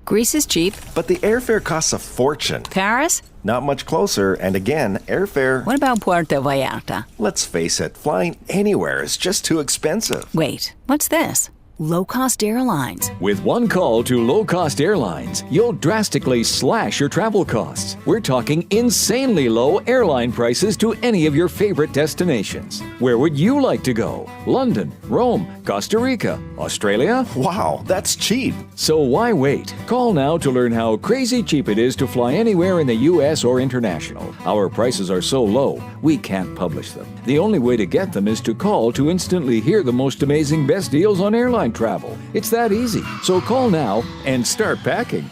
Greece is cheap. But the airfare costs a fortune. Paris? Not much closer, and again, airfare... What about Puerto Vallarta? Let's face it, flying anywhere is just too expensive. Wait, what's this? Low-cost airlines. With one call to low-cost airlines, you'll drastically slash your travel costs. We're talking insanely low airline prices to any of your favorite destinations. Where would you like to go? London, Rome, Costa Rica, Australia? Wow, that's cheap. So why wait? Call now to learn how crazy cheap it is to fly anywhere in the U.S. or international. Our prices are so low, we can't publish them. The only way to get them is to call to instantly hear the most amazing best deals on airline travel. It's that easy. So call now and start packing.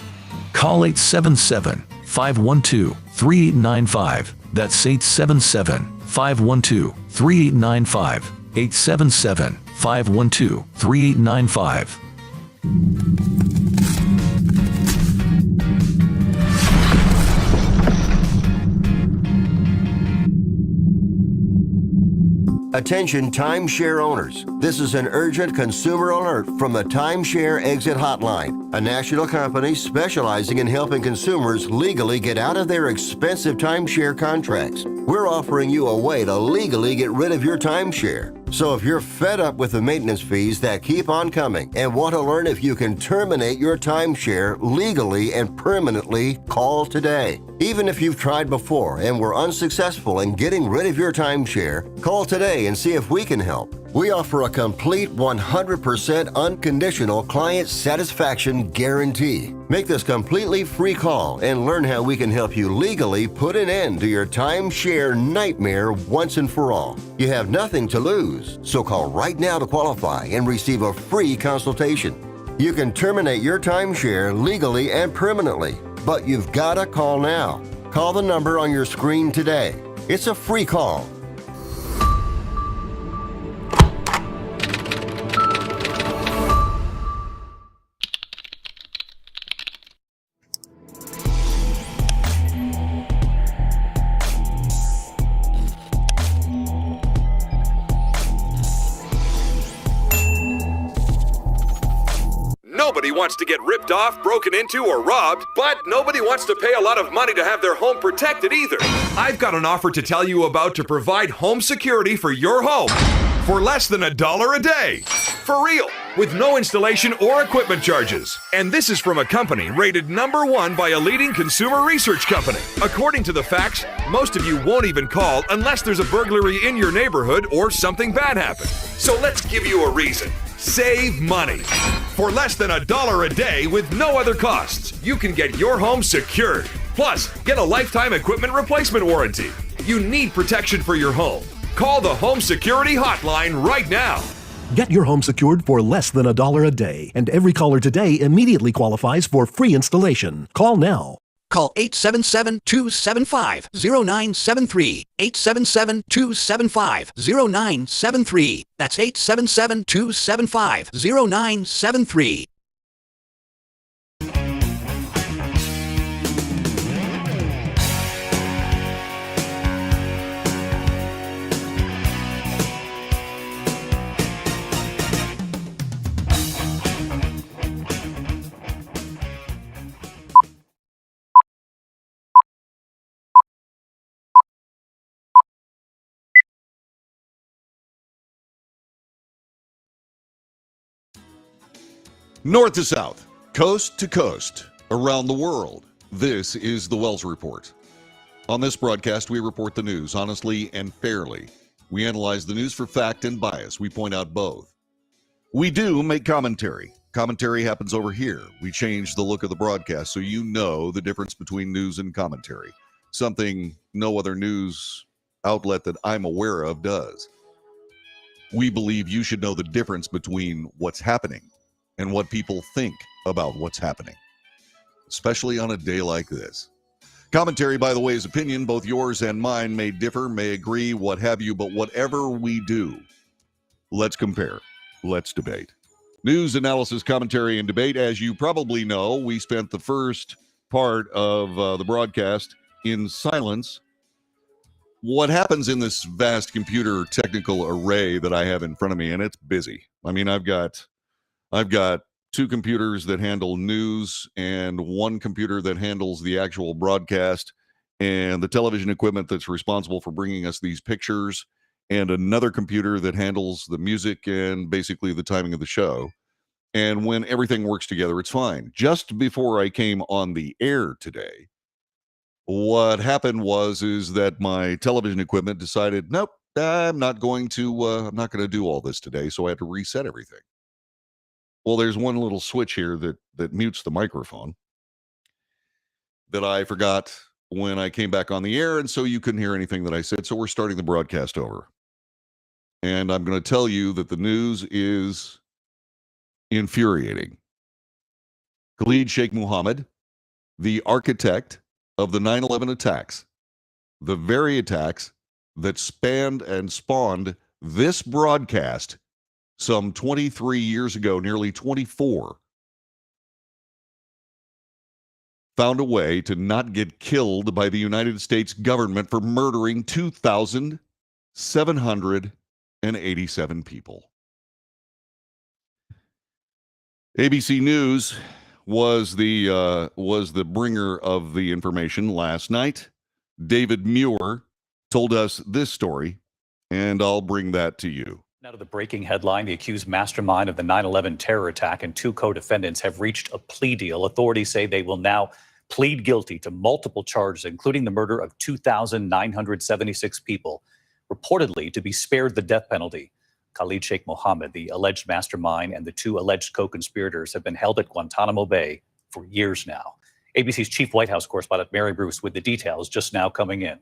Call 877-512-3895. That's 877-512-3895. 877-512-3895. Attention timeshare owners. This is an urgent consumer alert from the Timeshare Exit Hotline, a national company specializing in helping consumers legally get out of their expensive timeshare contracts. We're offering you a way to legally get rid of your timeshare. So if you're fed up with the maintenance fees that keep on coming and want to learn if you can terminate your timeshare legally and permanently, call today. Even if you've tried before and were unsuccessful in getting rid of your timeshare, call today and see if we can help. We offer a complete 100% unconditional client satisfaction guarantee. Make this completely free call and learn how we can help you legally put an end to your timeshare nightmare once and for all. You have nothing to lose, so call right now to qualify and receive a free consultation. You can terminate your timeshare legally and permanently, but you've got to call now. Call the number on your screen today. It's a free call. Nobody wants to get ripped off, broken into, or robbed, but nobody wants to pay a lot of money to have their home protected either. I've got an offer to tell you about to provide home security for your home for less than $1 a day. For real, with no installation or equipment charges. And this is from a company rated #1 by a leading consumer research company. According to the facts, most of you won't even call unless there's a burglary in your neighborhood or something bad happened. So let's give you a reason. Save money. For less than $1 a day with no other costs, you can get your home secured. Plus, get a lifetime equipment replacement warranty. You need protection for your home. Call the Home Security Hotline right now. Get your home secured for less than $1 a day, and every caller today immediately qualifies for free installation. Call now. Call 877-275-0973. 877-275-0973. That's 877-275-0973. North to south, coast to coast, around the world, this is the Wells Report. On this broadcast, we report the news honestly and fairly. We analyze the news for fact and bias. We point out both. We do make commentary. Commentary happens over here. We change the look of the broadcast so you know the difference between news and commentary, something no other news outlet that I'm aware of does. We believe you should know the difference between what's happening and what people think about what's happening, especially on a day like this. Commentary, by the way, is opinion. Both yours and mine may differ, may agree, what have you, but whatever we do, let's compare, let's debate. News, analysis, commentary, and debate. As you probably know, we spent the first part of the broadcast in silence. What happens in this vast computer technical array that I have in front of me, and it's busy. I mean, I've got two computers that handle news and one computer that handles the actual broadcast and the television equipment that's responsible for bringing us these pictures, and another computer that handles the music and basically the timing of the show. And when everything works together, it's fine. Just before I came on the air today, what happened is that my television equipment decided, nope, I'm not going to do all this today. So I had to reset everything. Well, there's one little switch here that mutes the microphone that I forgot when I came back on the air, and so you couldn't hear anything that I said. So we're starting the broadcast over. And I'm going to tell you that the news is infuriating. Khalid Sheikh Mohammed, the architect of the 9/11 attacks, the very attacks that spanned and spawned this broadcast some 23 years ago, nearly 24, found a way to not get killed by the United States government for murdering 2,787 people. ABC News was the bringer of the information last night. David Muir told us this story, and I'll bring that to you. Now to the breaking headline, the accused mastermind of the 9/11 terror attack and two co-defendants have reached a plea deal. Authorities say they will now plead guilty to multiple charges, including the murder of 2,976 people, reportedly to be spared the death penalty. Khalid Sheikh Mohammed, the alleged mastermind, and the two alleged co-conspirators have been held at Guantanamo Bay for years now. ABC's chief White House correspondent Mary Bruce with the details just now coming in.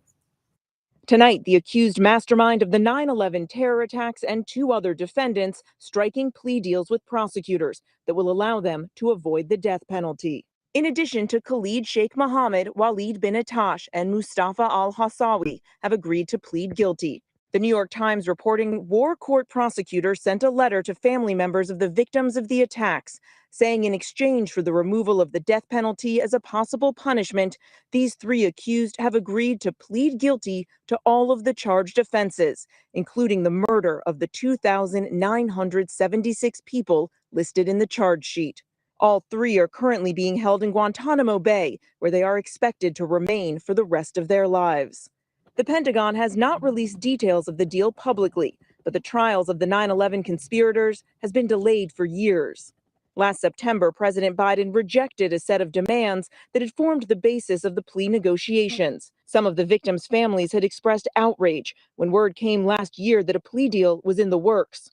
Tonight, the accused mastermind of the 9/11 terror attacks and two other defendants striking plea deals with prosecutors that will allow them to avoid the death penalty. In addition to Khalid Sheikh Mohammed, Walid bin Attash and Mustafa al-Hassawi have agreed to plead guilty. The New York Times reporting war court prosecutors sent a letter to family members of the victims of the attacks, saying in exchange for the removal of the death penalty as a possible punishment, these three accused have agreed to plead guilty to all of the charged offenses, including the murder of the 2,976 people listed in the charge sheet. All three are currently being held in Guantanamo Bay, where they are expected to remain for the rest of their lives. The Pentagon has not released details of the deal publicly, but the trials of the 9/11 conspirators has been delayed for years. Last September, President Biden rejected a set of demands that had formed the basis of the plea negotiations. Some of the victims' families had expressed outrage when word came last year that a plea deal was in the works.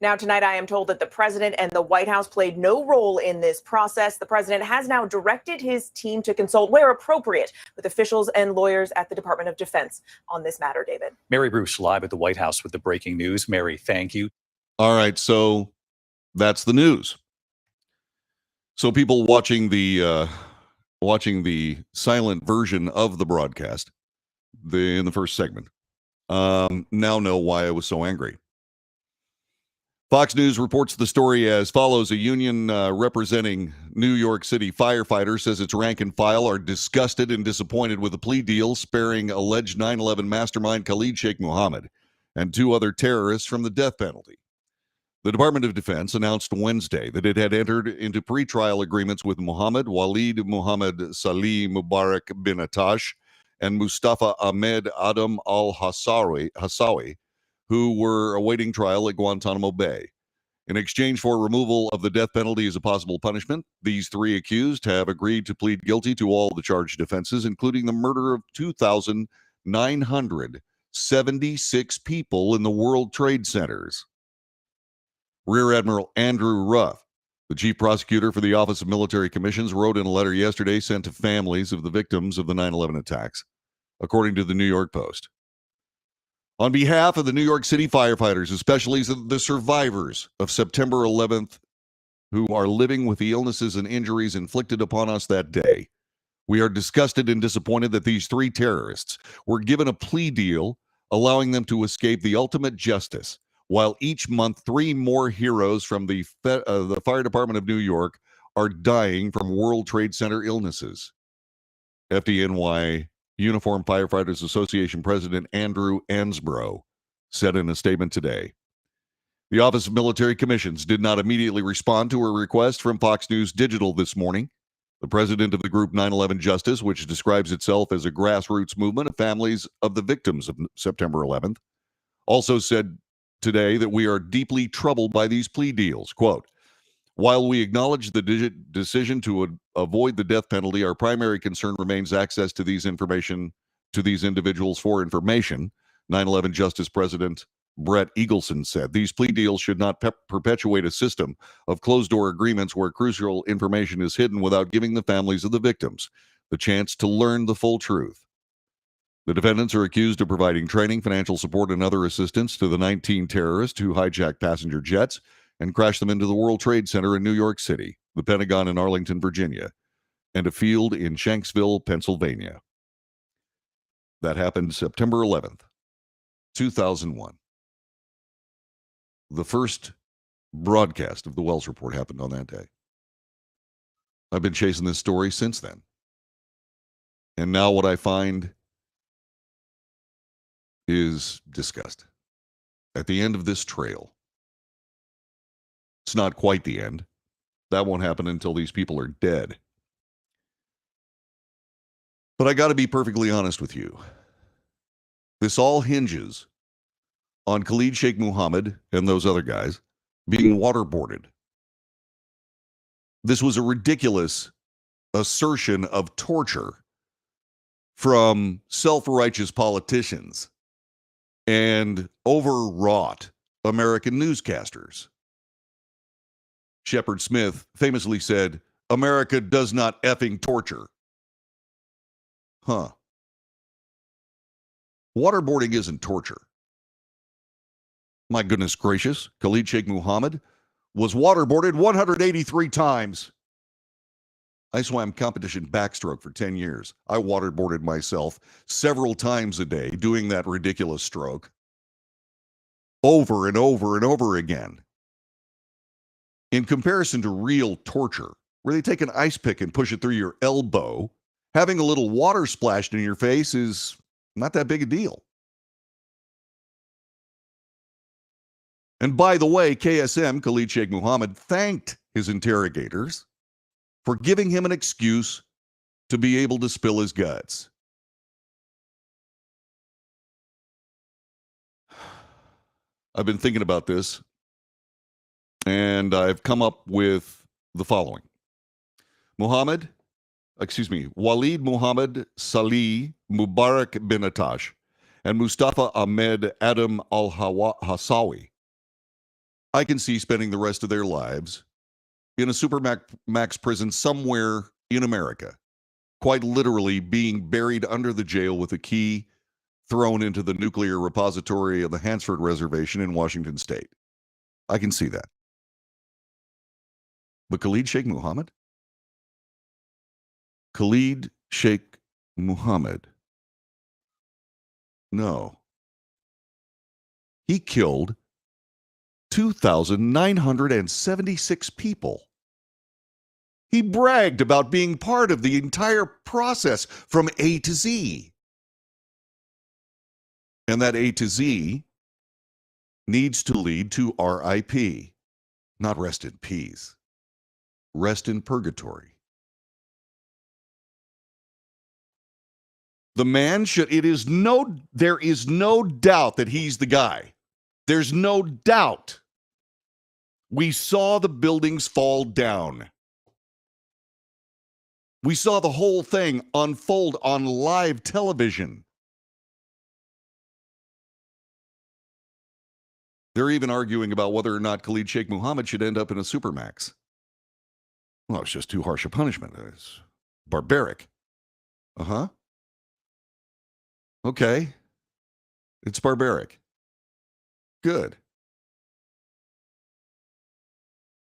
Now, tonight, I am told that the president and the White House played no role in this process. The president has now directed his team to consult where appropriate with officials and lawyers at the Department of Defense on this matter, David. Mary Bruce live at the White House with the breaking news. Mary, thank you. All right, so that's the news. So people watching the silent version of the broadcast in the first segment now know why I was so angry. Fox News reports the story as follows. A union representing New York City firefighters says its rank and file are disgusted and disappointed with the plea deal sparing alleged 9/11 mastermind Khalid Sheikh Mohammed and two other terrorists from the death penalty. The Department of Defense announced Wednesday that it had entered into pretrial agreements with Mohammed, Walid Muhammad Salih Mubarak bin Attash, and Mustafa Ahmed Adam al-Hassawi, who were awaiting trial at Guantanamo Bay. In exchange for removal of the death penalty as a possible punishment, these three accused have agreed to plead guilty to all the charged offenses, including the murder of 2,976 people in the World Trade Centers. Rear Admiral Andrew Ruff, the chief prosecutor for the Office of Military Commissions, wrote in a letter yesterday sent to families of the victims of the 9/11 attacks, according to the New York Post. On behalf of the New York City firefighters, especially the survivors of September 11th, who are living with the illnesses and injuries inflicted upon us that day, we are disgusted and disappointed that these three terrorists were given a plea deal allowing them to escape the ultimate justice, while each month 3 more heroes from the Fire Department of New York are dying from World Trade Center illnesses. FDNY Uniform Firefighters Association President Andrew Ansbro said in a statement today, The Office of Military Commissions did not immediately respond to a request from Fox News Digital this morning. The president of the group 9/11 Justice, which describes itself as a grassroots movement of families of the victims of September 11th, also said today that we are deeply troubled by these plea deals. Quote, while we acknowledge the decision to avoid the death penalty, our primary concern remains access to these individuals for information, 9/11 Justice President Brett Eagleson said. These plea deals should not perpetuate a system of closed-door agreements where crucial information is hidden without giving the families of the victims the chance to learn the full truth. The defendants are accused of providing training, financial support, and other assistance to the 19 terrorists who hijacked passenger jets and crashed them into the World Trade Center in New York City, the Pentagon in Arlington, Virginia, and a field in Shanksville, Pennsylvania. That happened September 11th, 2001. The first broadcast of the Wells Report happened on that day. I've been chasing this story since then. And now what I find is disgust. At the end of this trail, it's not quite the end. That won't happen until these people are dead. But I got to be perfectly honest with you. This all hinges on Khalid Sheikh Mohammed and those other guys being waterboarded. This was a ridiculous assertion of torture from self-righteous politicians and overwrought American newscasters. Shepard Smith famously said, America does not effing torture. Waterboarding isn't torture. My goodness gracious, Khalid Sheikh Mohammed was waterboarded 183 times. I swam competition backstroke for 10 years. I waterboarded myself several times a day doing that ridiculous stroke over and over and over again. In comparison to real torture, where they take an ice pick and push it through your elbow, having a little water splashed in your face is not that big a deal. And by the way, KSM, Khalid Sheikh Mohammed, thanked his interrogators for giving him an excuse to be able to spill his guts. I've been thinking about this, and I've come up with the following. Walid Muhammad Salih Mubarak bin Attash and Mustafa Ahmed Adam al-Hassawi, I can see spending the rest of their lives in a supermax prison somewhere in America, quite literally being buried under the jail with a key thrown into the nuclear repository of the Hansford Reservation in Washington State. I can see that. But Khalid Sheikh Mohammed? Khalid Sheikh Mohammed. No. He killed 2,976 people. He bragged about being part of the entire process from A to Z. And that A to Z needs to lead to RIP, not rest in peace. Rest in purgatory. The man there is no doubt that he's the guy. There's no doubt. We saw the buildings fall down. We saw the whole thing unfold on live television. They're even arguing about whether or not Khalid Sheikh Mohammed should end up in a supermax. Well, it's just too harsh a punishment. It's barbaric. Okay. It's barbaric. Good.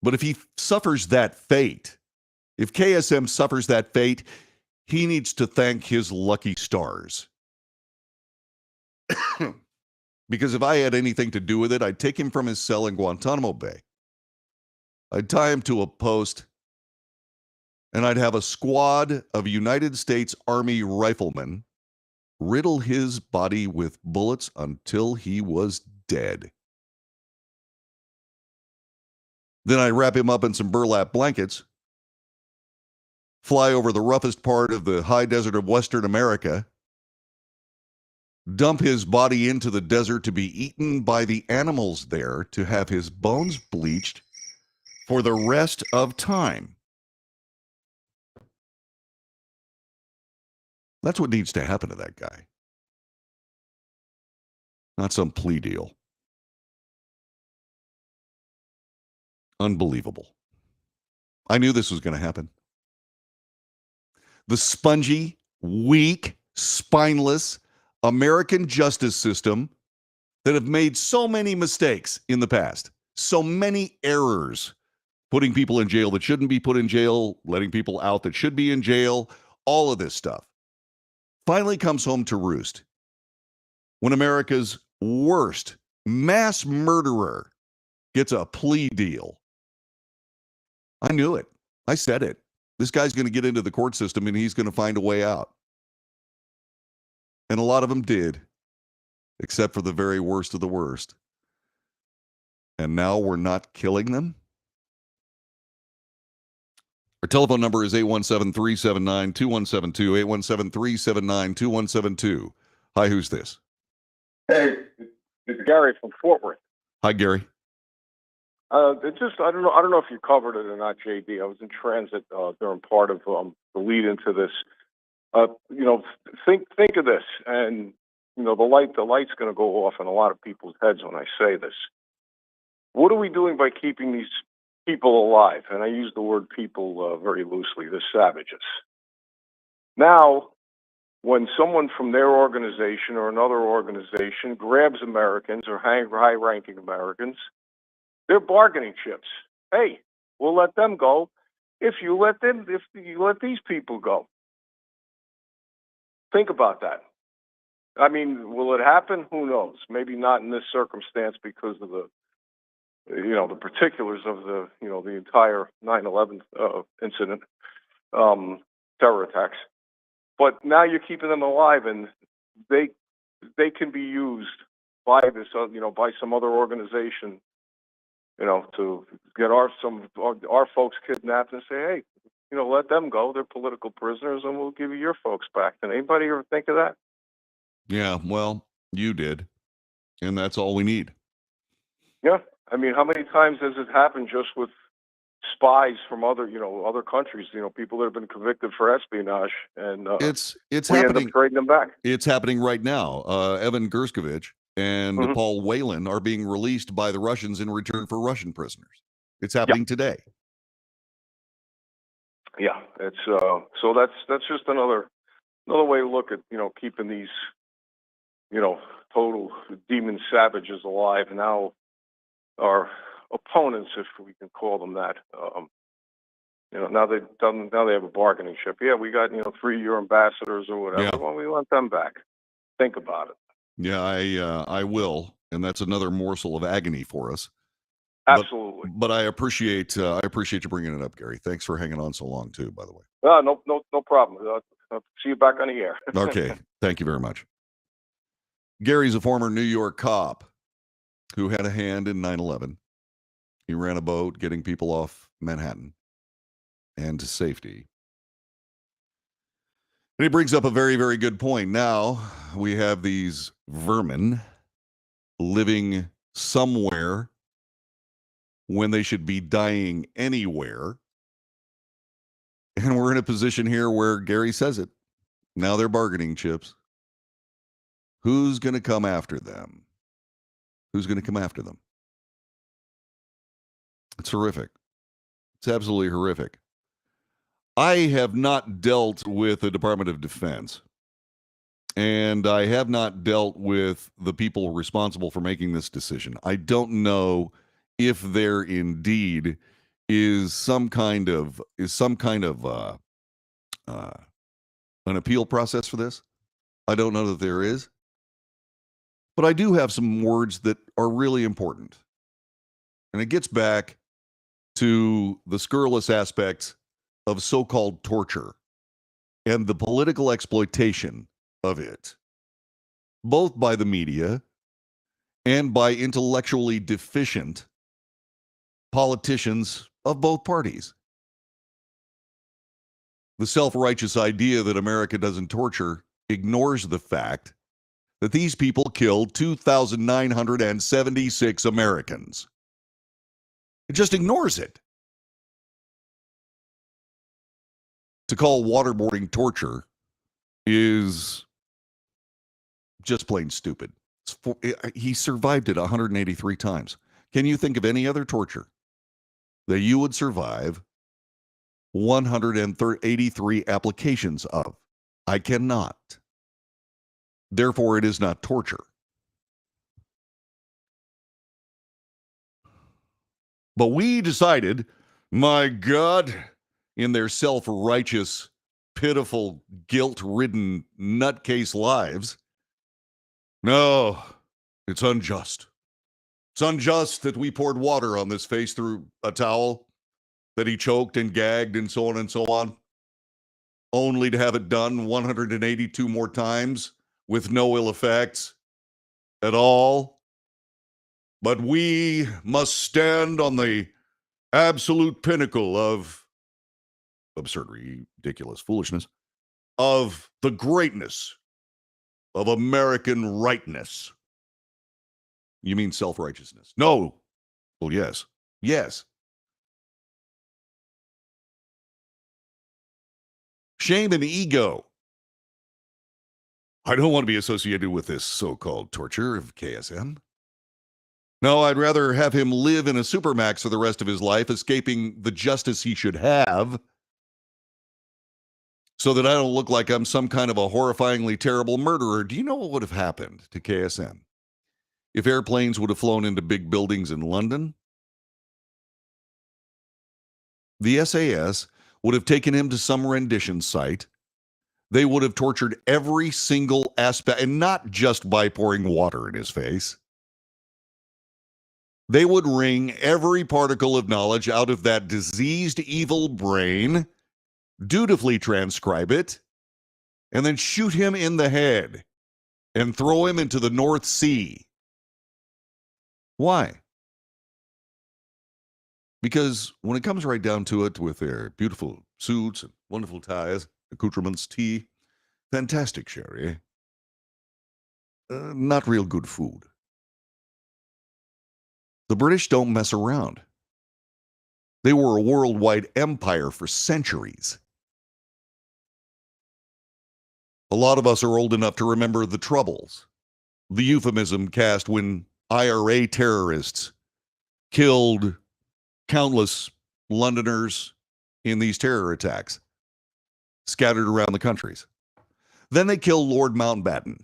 But if he suffers that fate, if KSM suffers that fate, he needs to thank his lucky stars. Because if I had anything to do with it, I'd take him from his cell in Guantanamo Bay. I'd tie him to a post, and I'd have a squad of United States Army riflemen riddle his body with bullets until he was dead. Then I wrap him up in some burlap blankets, fly over the roughest part of the high desert of Western America, dump his body into the desert to be eaten by the animals there, to have his bones bleached for the rest of time. That's what needs to happen to that guy. Not some plea deal. Unbelievable. I knew this was going to happen. The spongy, weak, spineless American justice system that have made so many mistakes in the past, so many errors, putting people in jail that shouldn't be put in jail, letting people out that should be in jail, all of this stuff, finally comes home to roost when America's worst mass murderer gets a plea deal. I knew it. I said it. This guy's going to get into the court system and he's going to find a way out. And a lot of them did, except for the very worst of the worst. And now we're not killing them? Our telephone number is 817-379-2172, 817-379-2172. Hi, who's this? Hey, it's Gary from Fort Worth. Hi, Gary. I don't know if you covered it or not, JD. I was in transit during part of the lead into this. Think of this, and the light's going to go off in a lot of people's heads when I say this. What are we doing by keeping these people alive? And I use the word people very loosely. They're savages. Now, when someone from their organization or another organization grabs Americans or high-ranking Americans, they're bargaining chips. Hey, we'll let them go if you let these people go. Think about that. I mean, will it happen? Who knows? Maybe not in this circumstance because of the particulars of the entire 9/11 incident, terror attacks. But now you're keeping them alive, and they can be used by this, by some other organization, to get our folks kidnapped and say, hey, let them go. They're political prisoners, and we'll give you your folks back. Did anybody ever think of that? Yeah, well, you did, and that's all we need. Yeah, I mean, how many times has it happened just with spies from other countries? People that have been convicted for espionage, and it's we happening. end up trading them back. It's happening right now. Evan Gerskovich and Paul Whelan are being released by the Russians in return for Russian prisoners. It's happening today. Yeah, it's so that's just another way to look at keeping these total demon savages alive. Now our opponents, if we can call them that, now they have a bargaining chip. Yeah, we got 3-year ambassadors or whatever. Yeah. Well, we want them back. Think about it. Yeah, I will, and that's another morsel of agony for us. Absolutely. But I appreciate you bringing it up, Gary. Thanks for hanging on so long too, by the way. No problem. I'll see you back on the air. Okay, thank you very much. Gary's a former New York cop who had a hand in 9/11. He ran a boat getting people off Manhattan and to safety. And he brings up a very, very good point. Now we have these vermin living somewhere when they should be dying anywhere. And we're in a position here where Gary says it. Now they're bargaining chips. Who's going to come after them? Who's going to come after them? It's horrific. It's absolutely horrific. I have not dealt with the Department of Defense, and I have not dealt with the people responsible for making this decision. I don't know if there indeed is some kind of an appeal process for this. I don't know that there is. But I do have some words that are really important. And it gets back to the scurrilous aspects of so-called torture and the political exploitation of it, both by the media and by intellectually deficient politicians of both parties. The self-righteous idea that America doesn't torture ignores the fact that these people killed 2,976 Americans. It just ignores it. To call waterboarding torture is just plain stupid. He survived it 183 times. Can you think of any other torture that you would survive 183 applications of? I cannot. Therefore, it is not torture. But we decided, my God, in their self-righteous, pitiful, guilt-ridden, nutcase lives, no, it's unjust. It's unjust that we poured water on this face through a towel, that he choked and gagged and so on, only to have it done 182 more times with no ill effects at all. But we must stand on the absolute pinnacle of absurd, ridiculous foolishness, of the greatness of American rightness. You mean self-righteousness? No. Well, yes. Yes. Shame and ego. I don't want to be associated with this so-called torture of KSM. No, I'd rather have him live in a supermax for the rest of his life, escaping the justice he should have, so that I don't look like I'm some kind of a horrifyingly terrible murderer. Do you know what would have happened to KSM if airplanes would have flown into big buildings in London? The SAS would have taken him to some rendition site. They would have tortured every single aspect, and not just by pouring water in his face. They would wring every particle of knowledge out of that diseased, evil brain, dutifully transcribe it, and then shoot him in the head and throw him into the North Sea. Why? Because when it comes right down to it, with their beautiful suits and wonderful ties, accoutrements, tea, fantastic sherry, not real good food. The British don't mess around. They were a worldwide empire for centuries. A lot of us are old enough to remember the Troubles, the euphemism cast when IRA terrorists killed countless Londoners in these terror attacks scattered around the countries. Then they killed Lord Mountbatten.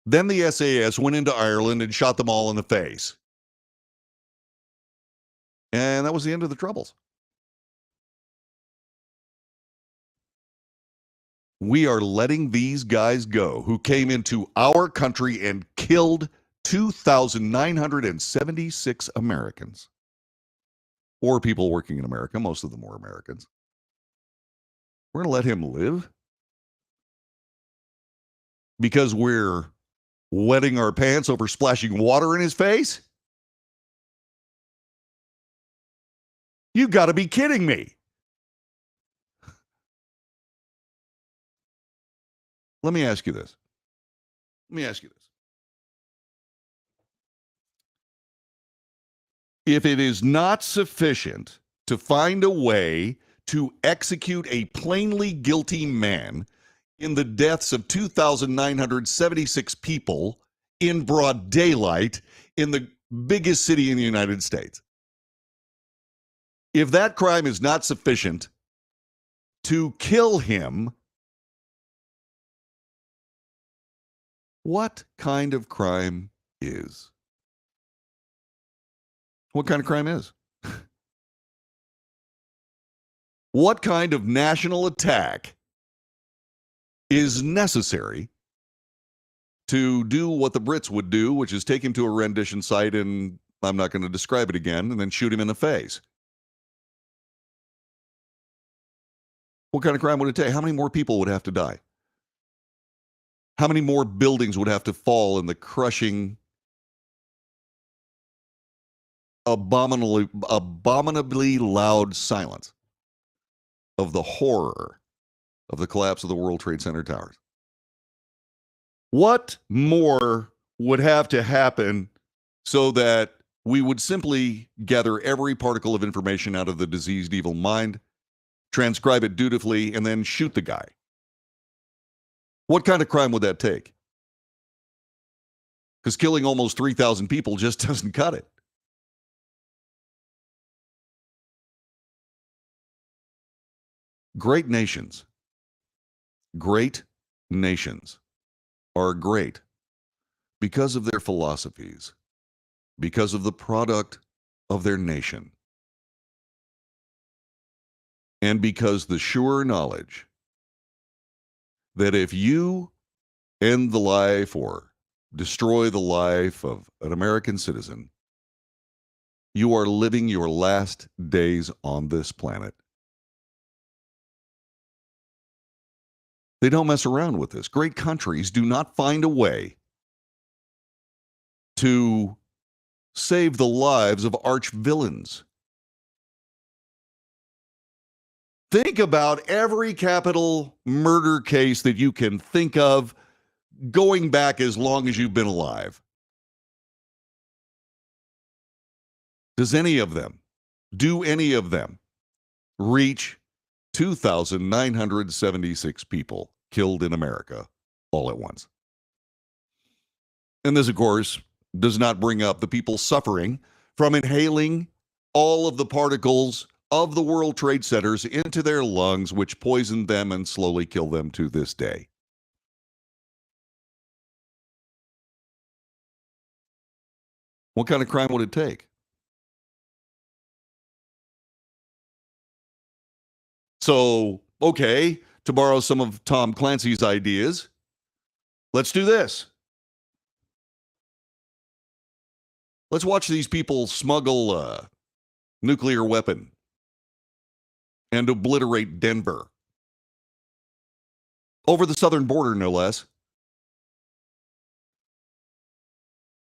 Then the SAS went into Ireland and shot them all in the face. And that was the end of the Troubles. We are letting these guys go who came into our country and killed 2,976 Americans. Or people working in America. Most of them were Americans. We're going to let him live? Because we're wetting our pants over splashing water in his face? You got to be kidding me. Let me ask you this. If it is not sufficient to find a way to execute a plainly guilty man in the deaths of 2,976 people in broad daylight in the biggest city in the United States, if that crime is not sufficient to kill him, what kind of crime is? What kind of crime is? What kind of national attack is necessary to do what the Brits would do, which is take him to a rendition site, and I'm not going to describe it again, and then shoot him in the face? What kind of crime would it take? How many more people would have to die? How many more buildings would have to fall in the crushing abominably loud silence of the horror of the collapse of the World Trade Center towers. What more would have to happen so that we would simply gather every particle of information out of the diseased evil mind, transcribe it dutifully, and then shoot the guy? What kind of crime would that take? Because killing almost 3,000 people just doesn't cut it. Great nations are great because of their philosophies, because of the product of their nation, and because the sure knowledge that if you end the life or destroy the life of an American citizen, you are living your last days on this planet. They don't mess around with this. Great countries do not find a way to save the lives of arch villains. Think about every capital murder case that you can think of going back as long as you've been alive. Do any of them reach 2,976 people killed in America all at once? And this, of course, does not bring up the people suffering from inhaling all of the particles of the World Trade Centers into their lungs, which poisoned them and slowly kill them to this day. What kind of crime would it take? So, okay, to borrow some of Tom Clancy's ideas, let's do this. Let's watch these people smuggle a nuclear weapon and obliterate Denver. Over the southern border, no less.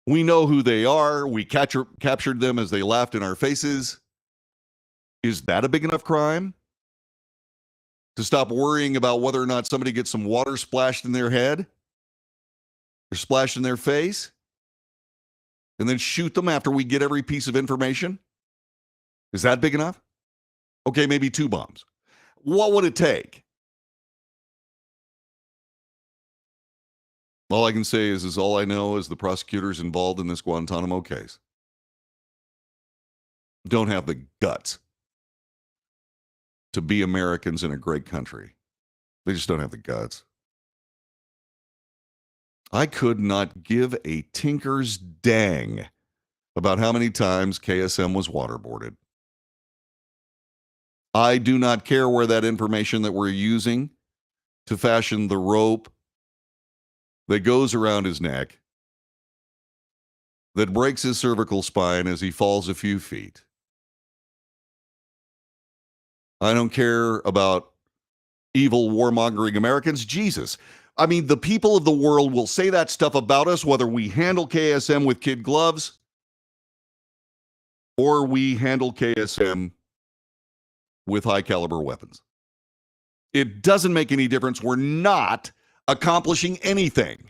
We know who they are. We captured them as they laughed in our faces. Is that a big enough crime to stop worrying about whether or not somebody gets some water splashed in their head or splashed in their face, and then shoot them after we get every piece of information? Is that big enough? Okay, maybe 2 bombs. What would it take? All I can say is all I know is the prosecutors involved in this Guantanamo case don't have the guts to be Americans in a great country. They just don't have the guts. I could not give a tinker's dang about how many times KSM was waterboarded. I do not care where that information that we're using to fashion the rope that goes around his neck, that breaks his cervical spine as he falls a few feet. I don't care about evil warmongering Americans. Jesus. I mean, the people of the world will say that stuff about us, whether we handle KSM with kid gloves or we handle KSM with high caliber weapons. It doesn't make any difference. We're not accomplishing anything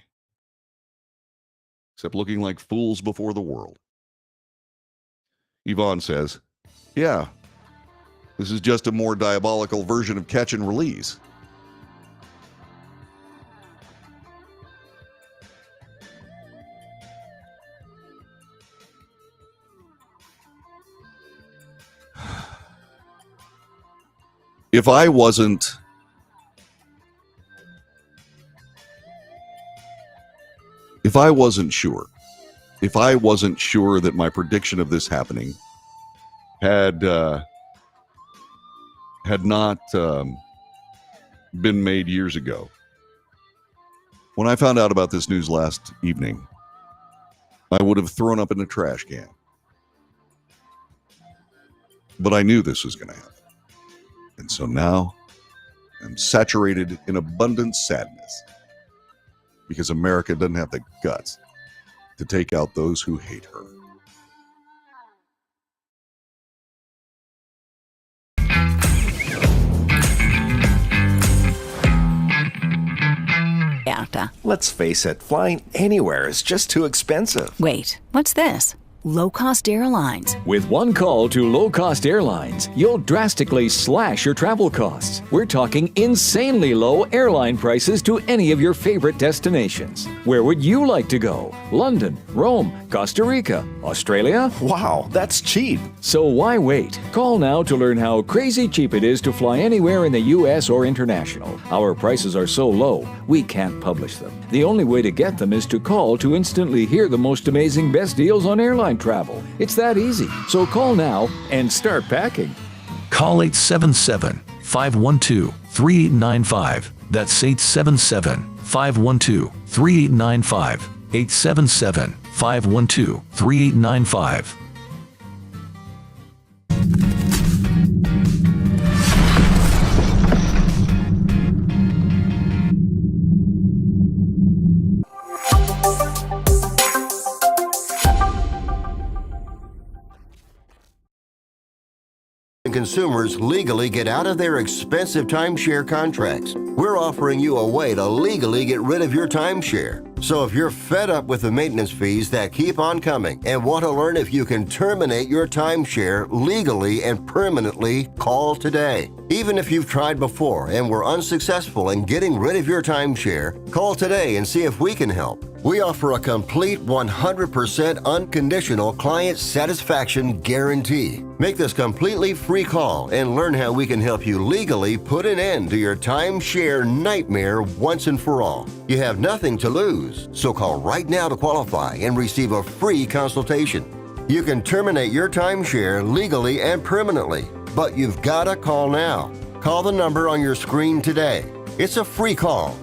except looking like fools before the world. Yvonne says, yeah, this is just a more diabolical version of catch and release. If I wasn't sure that my prediction of this happening had not been made years ago, when I found out about this news last evening, I would have thrown up in the trash can. But I knew this was going to happen. And so now I'm saturated in abundant sadness because America doesn't have the guts to take out those who hate her. Valleyacta. Let's face it, flying anywhere is just too expensive. Wait, what's this? Low-cost airlines. With one call to low-cost airlines, you'll drastically slash your travel costs. We're talking insanely low airline prices to any of your favorite destinations. Where would you like to go? London, Rome, Costa Rica, Australia? Wow, that's cheap. So why wait? Call now to learn how crazy cheap it is to fly anywhere in the U.S. or international. Our prices are so low, we can't publish them. The only way to get them is to call to instantly hear the most amazing best deals on airline travel. It's that easy. So call now and start packing. Call 877-512-3895. That's 877-512-3895. 877-512-3895. Consumers legally get out of their expensive timeshare contracts. We're offering you a way to legally get rid of your timeshare. So if you're fed up with the maintenance fees that keep on coming and want to learn if you can terminate your timeshare legally and permanently, call today. Even if you've tried before and were unsuccessful in getting rid of your timeshare, call today and see if we can help. We offer a complete 100% unconditional client satisfaction guarantee. Make this completely free call and learn how we can help you legally put an end to your timeshare nightmare once and for all. You have nothing to lose, so call right now to qualify and receive a free consultation. You can terminate your timeshare legally and permanently, but you've got to call now. Call the number on your screen today. It's a free call.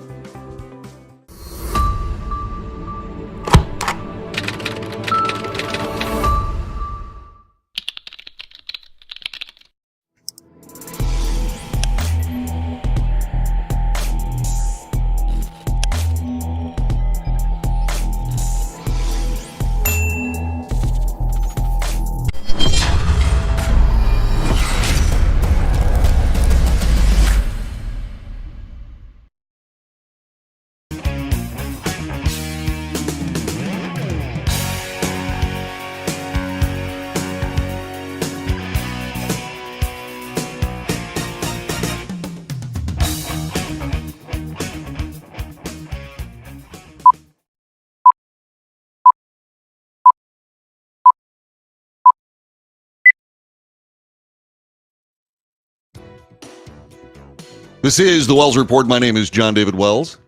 This is the Wells Report. My name is John David Wells.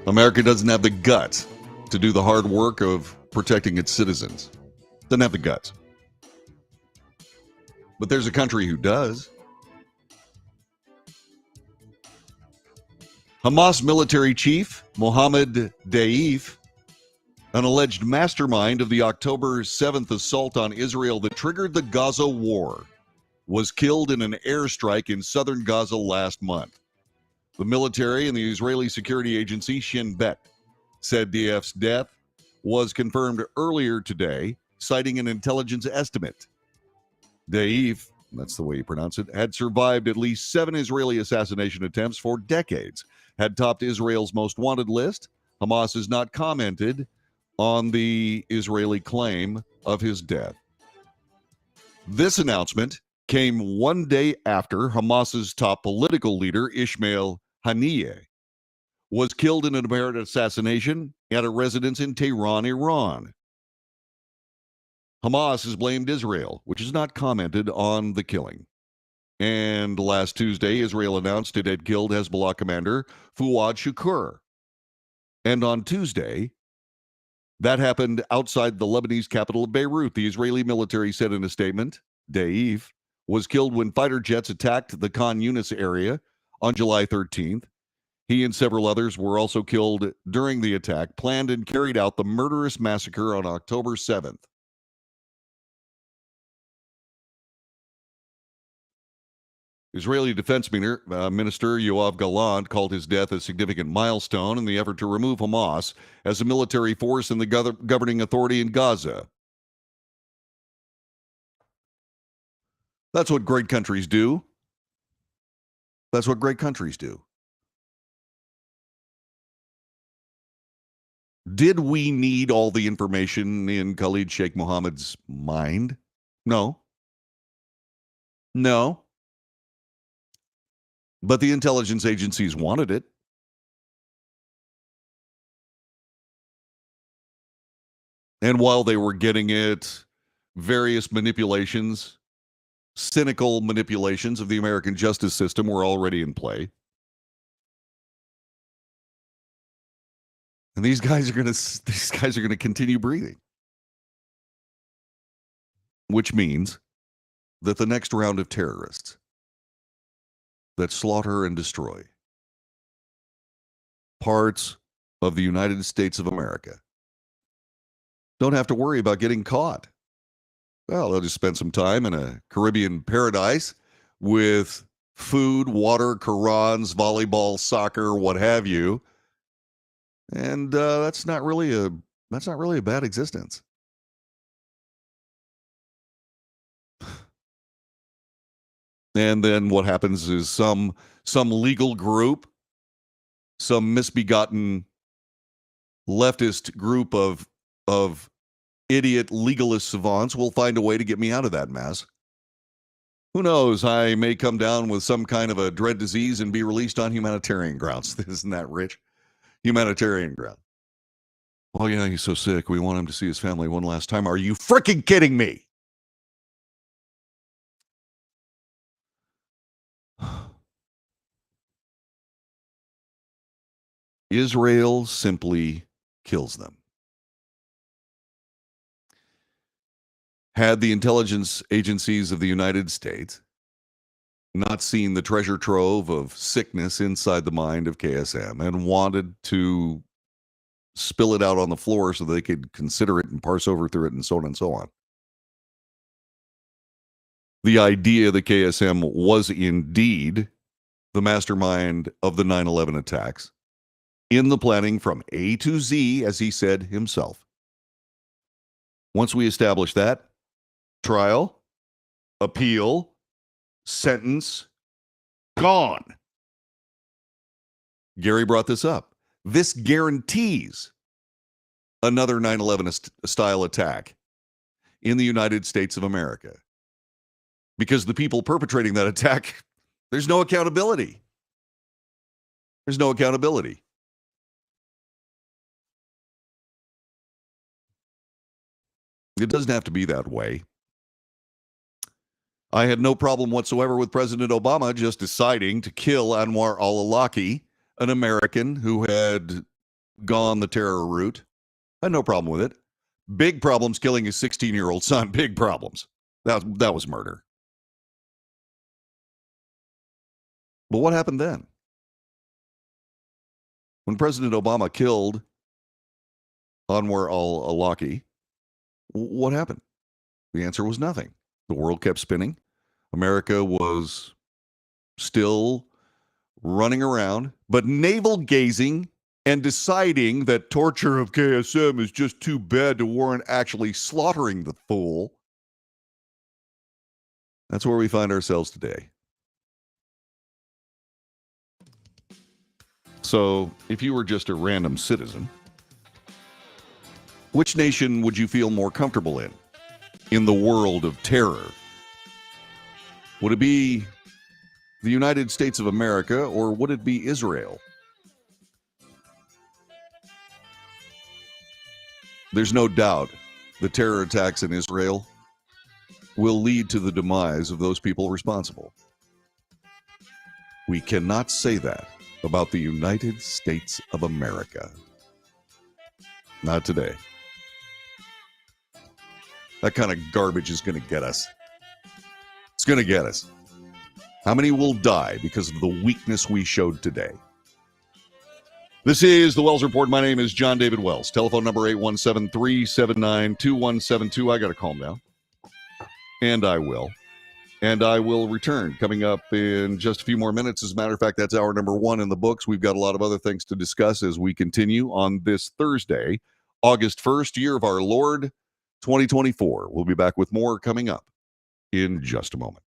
America doesn't have the guts to do the hard work of protecting its citizens. Doesn't have the guts. But there's a country who does. Hamas military chief Mohammed Deif, an alleged mastermind of the October 7th assault on Israel that triggered the Gaza war, was killed in an airstrike in southern Gaza last month. The military and the Israeli security agency Shin Bet said Deif's death was confirmed earlier today, citing an intelligence estimate. Deif, that's the way you pronounce it, had survived at least 7 Israeli assassination attempts for decades, had topped Israel's most wanted list. Hamas has not commented on the Israeli claim of his death. This announcement came one day after Hamas's top political leader, Ismail Haniyeh, was killed in an apparent assassination at a residence in Tehran, Iran. Hamas has blamed Israel, which has not commented on the killing. And last Tuesday, Israel announced it had killed Hezbollah commander Fuad Shukur. And on Tuesday, that happened outside the Lebanese capital of Beirut. The Israeli military said in a statement, Deif was killed when fighter jets attacked the Khan Yunis area on July 13th. He and several others were also killed during the attack, planned and carried out the murderous massacre on October 7th. Israeli Defense Minister Yoav Gallant called his death a significant milestone in the effort to remove Hamas as a military force in the governing authority in Gaza. That's what great countries do. That's what great countries do. Did we need all the information in Khalid Sheikh Mohammed's mind? No. No. But the intelligence agencies wanted it. And while they were getting it, various manipulations, cynical manipulations of the American justice system were already in play. And these guys are going to continue breathing. Which means that the next round of terrorists that slaughter and destroy parts of the United States of America don't have to worry about getting caught. Well, they'll just spend some time in a Caribbean paradise with food, water, Qurans, volleyball, soccer, what have you. And that's not really a bad existence. And then what happens is some legal group, some misbegotten leftist group of idiot legalist savants will find a way to get me out of that mess. Who knows? I may come down with some kind of a dread disease and be released on humanitarian grounds. Isn't that rich? Humanitarian ground. Oh, yeah, he's so sick. We want him to see his family one last time. Are you freaking kidding me? Israel simply kills them. Had the intelligence agencies of the United States not seen the treasure trove of sickness inside the mind of KSM and wanted to spill it out on the floor so they could consider it and parse over through it and so on and so on. The idea that KSM was indeed the mastermind of the 9/11 attacks in the planning from A to Z, as he said himself. Once we establish that, trial, appeal, sentence, gone. Gary brought this up. This guarantees another 9/11 style attack in the United States of America. Because the people perpetrating that attack, there's no accountability. There's no accountability. It doesn't have to be that way. I had no problem whatsoever with President Obama just deciding to kill Anwar al-Awlaki, an American who had gone the terror route. I had no problem with it. Big problems killing his 16-year-old son. Big problems. That was murder. But what happened then? When President Obama killed Anwar al-Awlaki, what happened? The answer was nothing. The world kept spinning. America was still running around, but navel-gazing and deciding that torture of KSM is just too bad to warrant actually slaughtering the fool. That's where we find ourselves today. So, if you were just a random citizen, which nation would you feel more comfortable in the world of terror? Would it be the United States of America, or would it be Israel? There's no doubt the terror attacks in Israel will lead to the demise of those people responsible. We cannot say that about the United States of America. Not today. That kind of garbage is going to get us. It's going to get us. How many will die because of the weakness we showed today? This is the Wells Report. My name is John David Wells. Telephone number 817-379-2172. I got to calm down. And I will. And I will return coming up in just a few more minutes. As a matter of fact, that's hour number 1 in the books. We've got a lot of other things to discuss as we continue on this Thursday, August 1st, year of our Lord, 2024. We'll be back with more coming up in just a moment.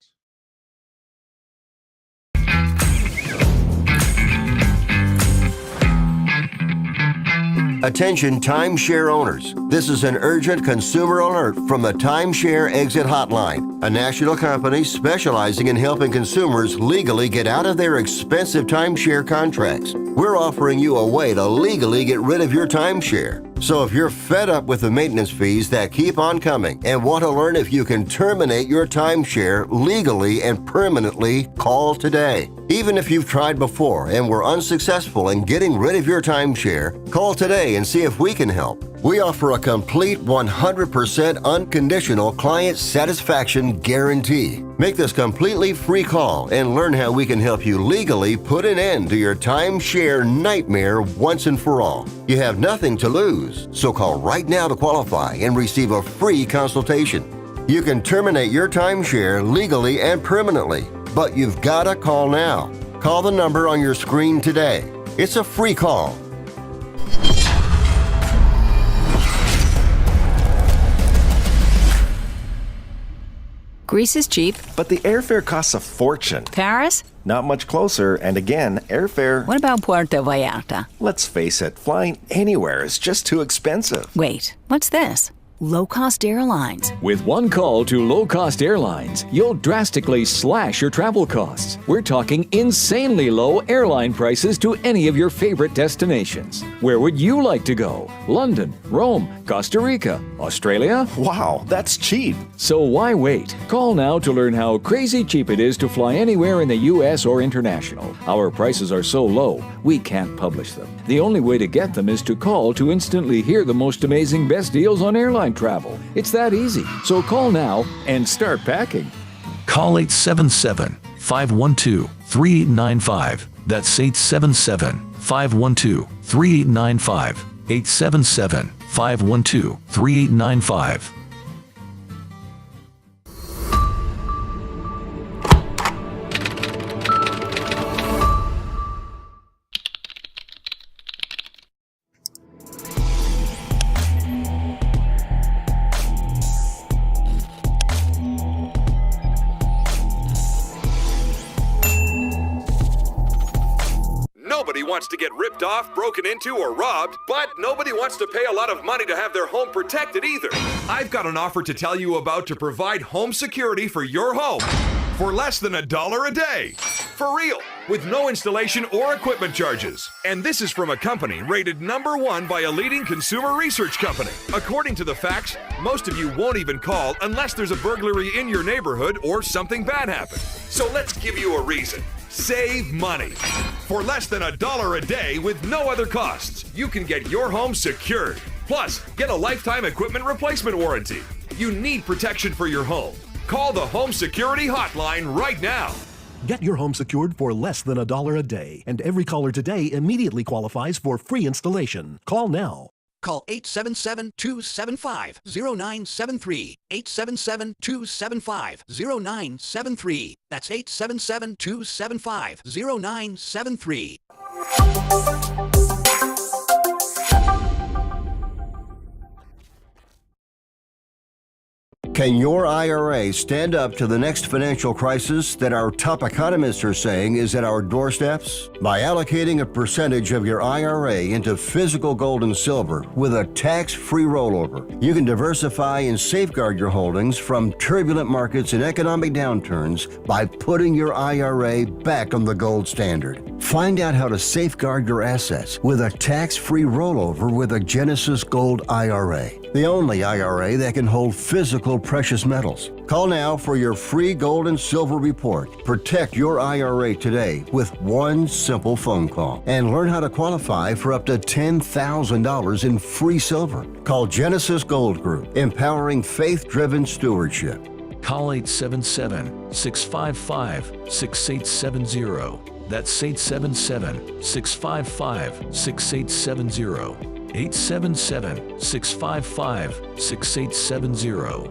Attention timeshare owners. This is an urgent consumer alert from the Timeshare Exit Hotline, a national company specializing in helping consumers legally get out of their expensive timeshare contracts. We're offering you a way to legally get rid of your timeshare. So if you're fed up with the maintenance fees that keep on coming and want to learn if you can terminate your timeshare legally and permanently, call today. Even if you've tried before and were unsuccessful in getting rid of your timeshare, call today and see if we can help. We offer a complete 100% unconditional client satisfaction guarantee. Make this completely free call and learn how we can help you legally put an end to your timeshare nightmare once and for all. You have nothing to lose, so call right now to qualify and receive a free consultation. You can terminate your timeshare legally and permanently, but you've got to call now. Call the number on your screen today. It's a free call. Greece is cheap. But the airfare costs a fortune. Paris? Not much closer, and again, airfare... What about Puerto Vallarta? Let's face it, flying anywhere is just too expensive. Wait, what's this? Low-cost airlines. With one call to low-cost airlines, you'll drastically slash your travel costs. We're talking insanely low airline prices to any of your favorite destinations. Where would you like to go? London, Rome, Costa Rica, Australia? Wow, that's cheap. So why wait? Call now to learn how crazy cheap it is to fly anywhere in the U.S. or international. Our prices are so low, we can't publish them. The only way to get them is to call to instantly hear the most amazing best deals on airline travel. It's that easy. So call now and start packing. Call 877-512-3895. That's 877-512-3895. 877-512-3895. Nobody wants to get ripped off, broken into, or robbed, but nobody wants to pay a lot of money to have their home protected either. I've got an offer to tell you about to provide home security for your home for less than $1 a day. For real, with no installation or equipment charges. And this is from a company rated #1 by a leading consumer research company. According to the facts, most of you won't even call unless there's a burglary in your neighborhood or something bad happened. So let's give you a reason. Save money. For less than $1 a day with no other costs, you can get your home secured. Plus, get a lifetime equipment replacement warranty. You need protection for your home. Call the Home Security Hotline right now. Get your home secured for less than $1 a day, and every caller today immediately qualifies for free installation. Call now. Call 877-275-0973. 877-275-0973. That's 877-275-0973. Can your IRA stand up to the next financial crisis that our top economists are saying is at our doorsteps? By allocating a percentage of your IRA into physical gold and silver with a tax-free rollover, you can diversify and safeguard your holdings from turbulent markets and economic downturns by putting your IRA back on the gold standard. Find out how to safeguard your assets with a tax-free rollover with a Genesis Gold IRA, the only IRA that can hold physical precious metals. Call now for your free gold and silver report. Protect your IRA today with one simple phone call and learn how to qualify for up to $10,000 in free silver. Call Genesis Gold Group, empowering faith-driven stewardship. Call 877-655-6870. That's 877-655-6870. 877-655-6870.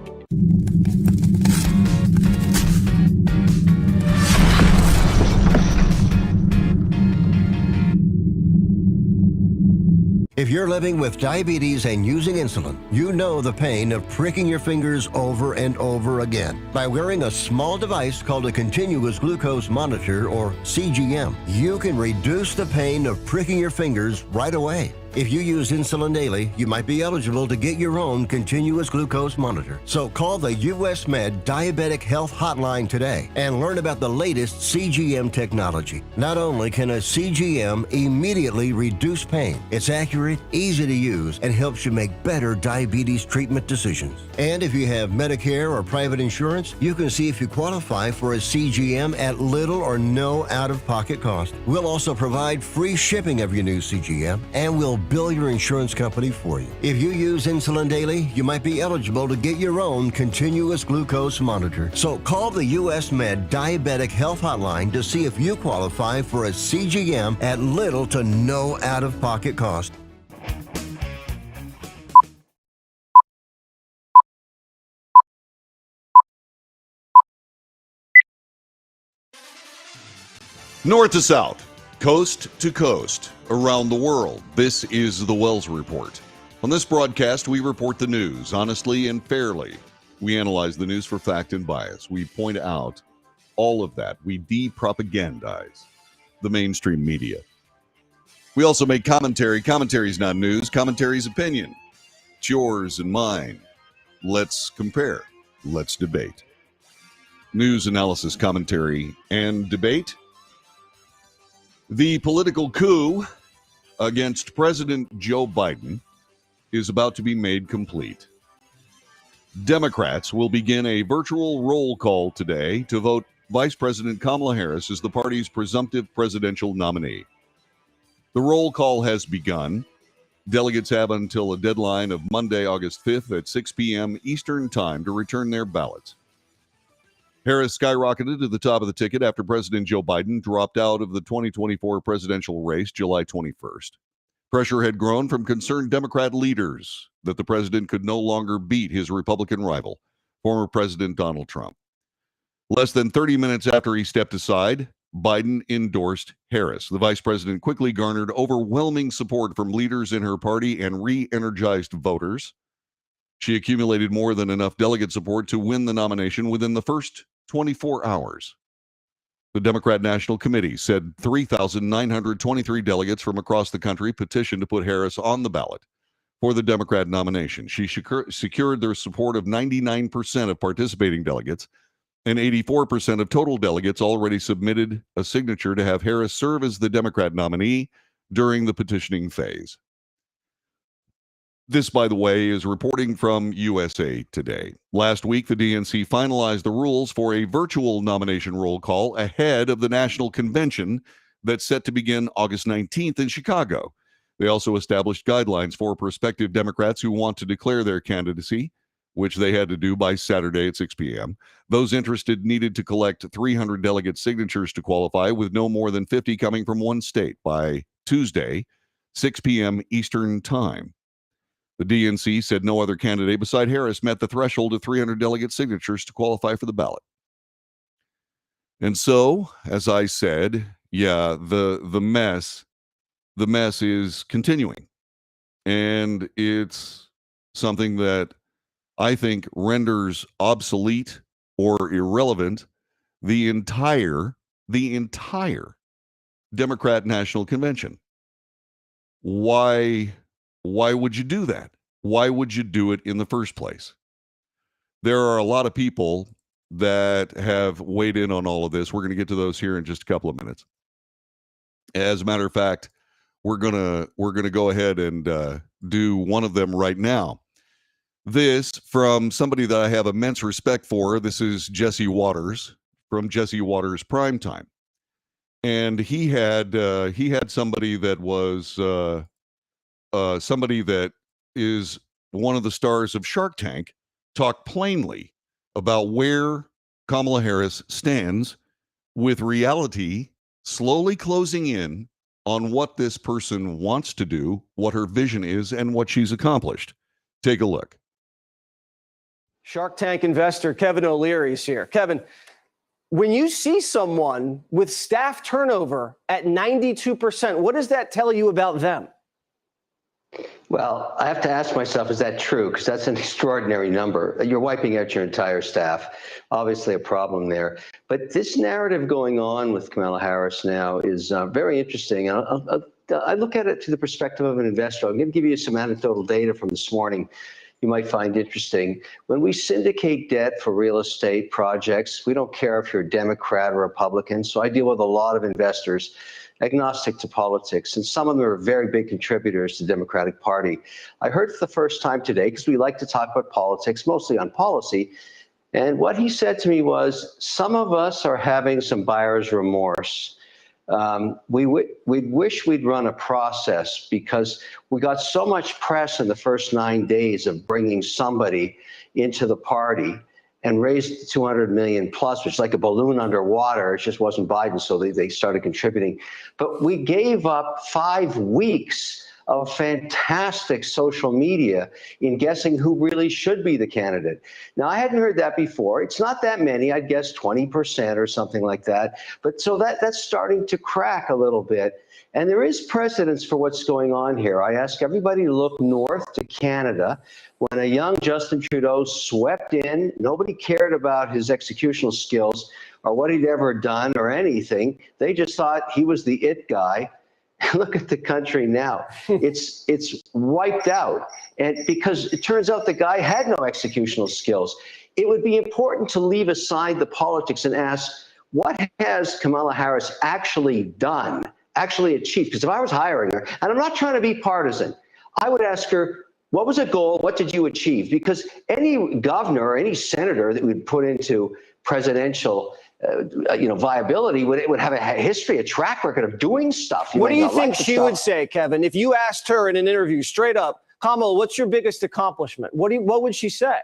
If you're living with diabetes and using insulin, you know the pain of pricking your fingers over and over again. By wearing a small device called a continuous glucose monitor, or CGM, you can reduce the pain of pricking your fingers right away. If you use insulin daily, you might be eligible to get your own continuous glucose monitor. So call the US Med Diabetic Health Hotline today and learn about the latest CGM technology. Not only can a CGM immediately reduce pain, it's accurate, easy to use, and helps you make better diabetes treatment decisions. And if you have Medicare or private insurance, you can see if you qualify for a CGM at little or no out-of-pocket cost. We'll also provide free shipping of your new CGM, and we'll bill your insurance company for you. If you use insulin daily, you might be eligible to get your own continuous glucose monitor. So call the US Med Diabetic Health Hotline to see if you qualify for a CGM at little to no out-of-pocket cost. North to south, coast to coast, around the world, this is the Wells Report. On this broadcast, we report the news honestly and fairly. We analyze the news for fact and bias. We point out all of that. We de-propagandize the mainstream media. We also make commentary. Commentary is not news. Commentary is opinion. It's yours and mine. Let's compare. Let's debate. News, analysis, commentary, and debate. The political coup against President Joe Biden is about to be made complete. Democrats will begin a virtual roll call today to vote Vice President Kamala Harris as the party's presumptive presidential nominee. The roll call has begun. Delegates have until a deadline of Monday, August 5th at 6 p.m. Eastern Time to return their ballots. Harris skyrocketed to the top of the ticket after President Joe Biden dropped out of the 2024 presidential race July 21st. Pressure had grown from concerned Democrat leaders that the president could no longer beat his Republican rival, former President Donald Trump. Less than 30 minutes after he stepped aside, Biden endorsed Harris. The vice president quickly garnered overwhelming support from leaders in her party and re-energized voters. She accumulated more than enough delegate support to win the nomination within the first 24 hours. The Democrat National Committee said 3,923 delegates from across the country petitioned to put Harris on the ballot for the Democrat nomination. She secured their support of 99% of participating delegates, and 84% of total delegates already submitted a signature to have Harris serve as the Democrat nominee during the petitioning phase. This, by the way, is reporting from USA Today. Last week, the DNC finalized the rules for a virtual nomination roll call ahead of the national convention that's set to begin August 19th in Chicago. They also established guidelines for prospective Democrats who want to declare their candidacy, which they had to do by Saturday at 6 p.m. Those interested needed to collect 300 delegate signatures to qualify, with no more than 50 coming from one state by Tuesday, 6 p.m. Eastern Time. The DNC said no other candidate beside Harris met the threshold of 300 delegate signatures to qualify for the ballot. And so, as I said, the mess is continuing. And it's something that I think renders obsolete or irrelevant the entire Democrat National Convention. Why would you do that? Why would you do it in the first place? There are a lot of people that have weighed in on all of this. We're going to get to those here in just a couple of minutes. As a matter of fact, we're gonna go ahead and do one of them right now. This from somebody that I have immense respect for. This is Jesse Waters from Jesse Waters Primetime, and he had somebody that was somebody that is one of the stars of Shark Tank talk plainly about where Kamala Harris stands with reality slowly closing in on what this person wants to do, what her vision is, and what she's accomplished. Take a look. Shark Tank investor Kevin O'Leary is here. Kevin, when you see someone with staff turnover at 92%, what does that tell you about them? Well, I have to ask myself, is that true? Because that's an extraordinary number. You're wiping out your entire staff. Obviously a problem there. But this narrative going on with Kamala Harris now is very interesting. And I'll I look at it through the perspective of an investor. I'm going to give you some anecdotal data from this morning you might find interesting. When we syndicate debt for real estate projects, we don't care if you're a Democrat or Republican. So I deal with a lot of investors, agnostic to politics, and some of them are very big contributors to the Democratic Party. I heard for the first time today, because we like to talk about politics, mostly on policy, and what he said to me was, some of us are having some buyer's remorse. We wish we'd run a process because we got so much press in the first 9 days of bringing somebody into the party and raised 200 million plus, which is like a balloon underwater. It just wasn't Biden, so they started contributing. But we gave up 5 weeks of fantastic social media in guessing who really should be the candidate. Now, I hadn't heard that before. It's not that many. I'd guess 20% or something like that. But so that's starting to crack a little bit. And there is precedence for what's going on here. I ask everybody to look north to Canada. When a young Justin Trudeau swept in, nobody cared about his executional skills or what he'd ever done or anything. They just thought he was the it guy. Look at the country now. It's wiped out. And because it turns out the guy had no executional skills. It would be important to leave aside the politics and ask, what has Kamala Harris actually done, actually achieved? Because if I was hiring her, and I'm not trying to be partisan, I would ask her, what was a goal? What did you achieve? Because any governor or any senator that would put into presidential viability would have a history, a track record of doing stuff. What do you think she would say, Kevin, if you asked her in an interview straight up, Kamala, what's your biggest accomplishment? What would she say?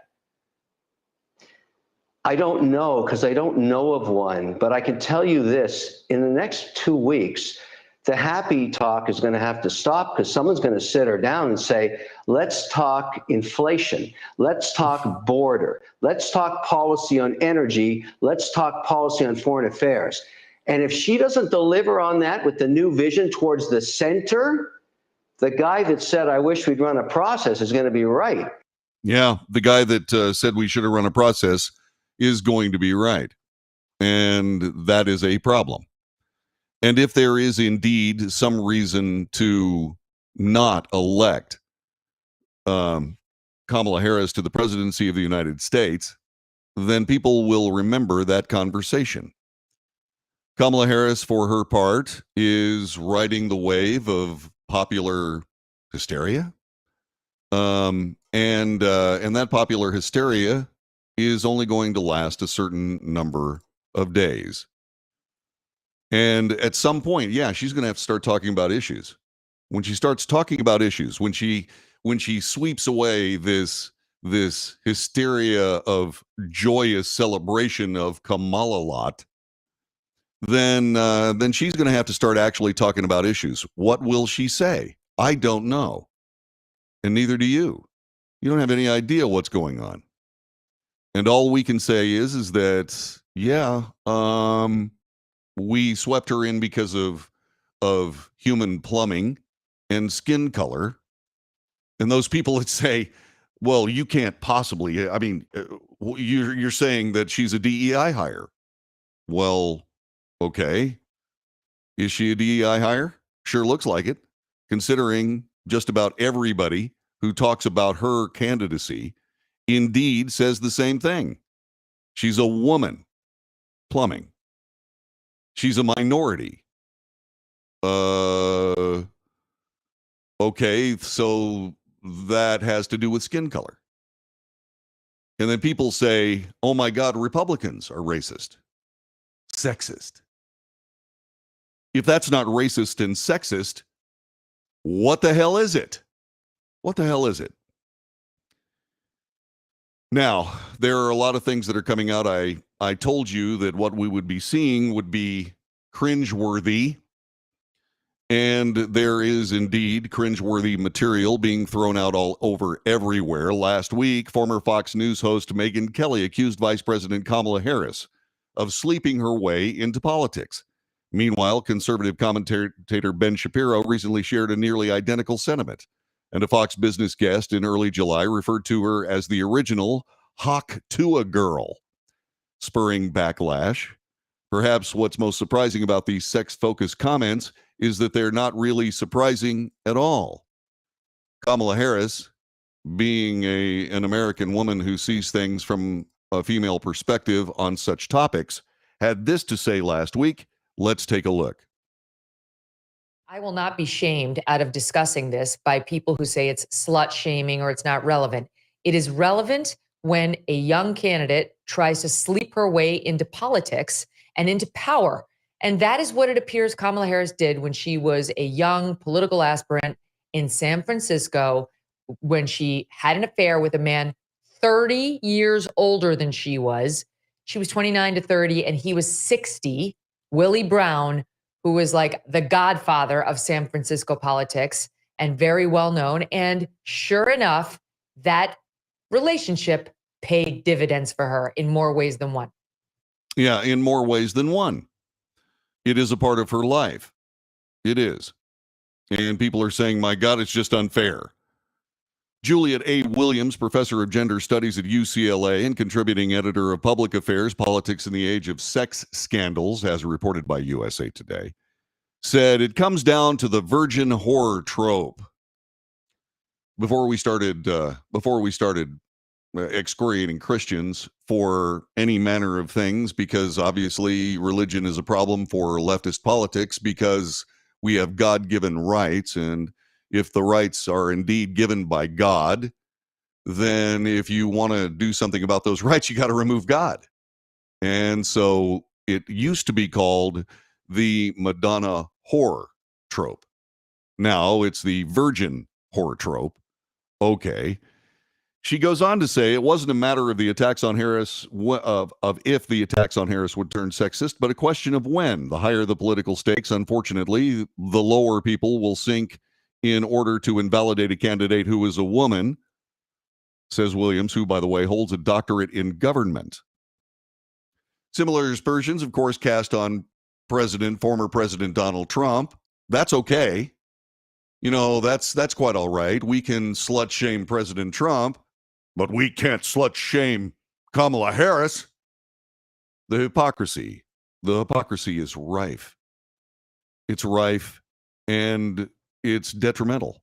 I don't know, because I don't know of one, but I can tell you this: in the next 2 weeks, the happy talk is going to have to stop, because someone's going to sit her down and say, let's talk inflation. Let's talk border. Let's talk policy on energy. Let's talk policy on foreign affairs. And if she doesn't deliver on that with the new vision towards the center, the guy that said, I wish we'd run a process is going to be right. Yeah, the guy that said we should have run a process is going to be right. And that is a problem. And if there is indeed some reason to not elect Kamala Harris to the presidency of the United States, then people will remember that conversation. Kamala Harris, for her part, is riding the wave of popular hysteria. And that popular hysteria is only going to last a certain number of days. And at some point, yeah, she's going to have to start talking about issues. When she starts talking about issues, when she sweeps away this hysteria of joyous celebration of Kamala lot, then she's going to have to start actually talking about issues. What will she say? I don't know. And neither do you. You don't have any idea what's going on. And all we can say is that, yeah, we swept her in because of human plumbing and skin color. And those people that say, well, you can't possibly, I mean, you're saying that she's a DEI hire. Well, okay. Is she a DEI hire? Sure looks like it, considering just about everybody who talks about her candidacy indeed says the same thing. She's a woman. Plumbing. She's a minority. Okay, so that has to do with skin color. And then people say, oh my God, Republicans are racist, sexist. If that's not racist and sexist, what the hell is it? What the hell is it? Now, there are a lot of things that are coming out. I told you that what we would be seeing would be cringeworthy. And there is indeed cringeworthy material being thrown out all over everywhere. Last week, former Fox News host Megyn Kelly accused Vice President Kamala Harris of sleeping her way into politics. Meanwhile, conservative commentator Ben Shapiro recently shared a nearly identical sentiment. And a Fox Business guest in early July referred to her as the original Hawk Tuah girl, spurring backlash. Perhaps what's most surprising about these sex-focused comments is that they're not really surprising at all. Kamala Harris, being an American woman who sees things from a female perspective on such topics, had this to say last week. Let's take a look. I will not be shamed out of discussing this by people who say it's slut shaming or it's not relevant. It is relevant when a young candidate tries to sleep her way into politics and into power. And that is what it appears Kamala Harris did when she was a young political aspirant in San Francisco, when she had an affair with a man 30 years older than she was. She was 29 to 30 and he was 60, Willie Brown, who was like the godfather of San Francisco politics and very well known. And sure enough, that relationship paid dividends for her in more ways than one. Yeah, in more ways than one. It is a part of her life. It is. And people are saying, my God, it's just unfair. Juliet A. Williams, professor of gender studies at UCLA and contributing editor of Public Affairs, Politics in the Age of Sex Scandals, as reported by USA Today, said it comes down to the virgin whore trope. Before we started excoriating Christians for any manner of things, because obviously religion is a problem for leftist politics, because we have God-given rights, and if the rights are indeed given by God, then if you want to do something about those rights, you got to remove God. And so it used to be called the Madonna whore trope. Now it's the virgin whore trope. Okay. She goes on to say it wasn't a matter of the attacks on Harris, of if the attacks on Harris would turn sexist, but a question of when. The higher the political stakes, unfortunately, the lower people will sink in order to invalidate a candidate who is a woman, says Williams, who, by the way, holds a doctorate in government. Similar aspersions, of course, cast on former President Donald Trump. That's okay. You know, that's quite all right. We can slut shame President Trump, but we can't slut shame Kamala Harris. The hypocrisy is rife. It's rife, and it's detrimental.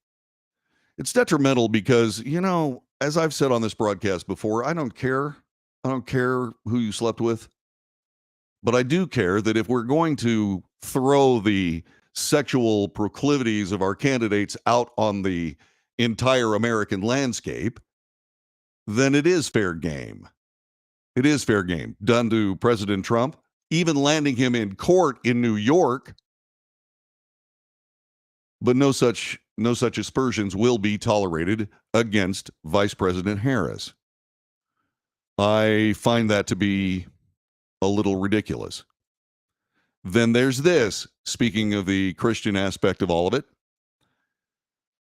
It's detrimental because, you know, as I've said on this broadcast before, I don't care who you slept with, but I do care that if we're going to throw the sexual proclivities of our candidates out on the entire American landscape, then it is fair game. It is fair game done to President Trump, even landing him in court in New York. But no such aspersions will be tolerated against Vice President Harris. I find that to be a little ridiculous. Then there's this, speaking of the Christian aspect of all of it.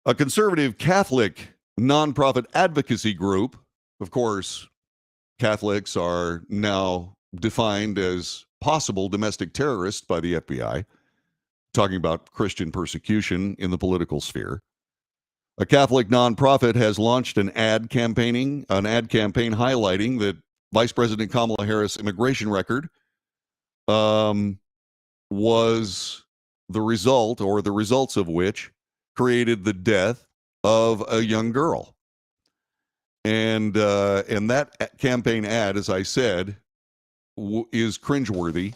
A conservative Catholic nonprofit advocacy group, of course, Catholics are now defined as possible domestic terrorists by the FBI, talking about Christian persecution in the political sphere. A Catholic nonprofit has launched an ad campaign highlighting that Vice President Kamala Harris' immigration record was the result, or the results of which, created the death of a young girl. And that campaign ad, as I said, is cringeworthy.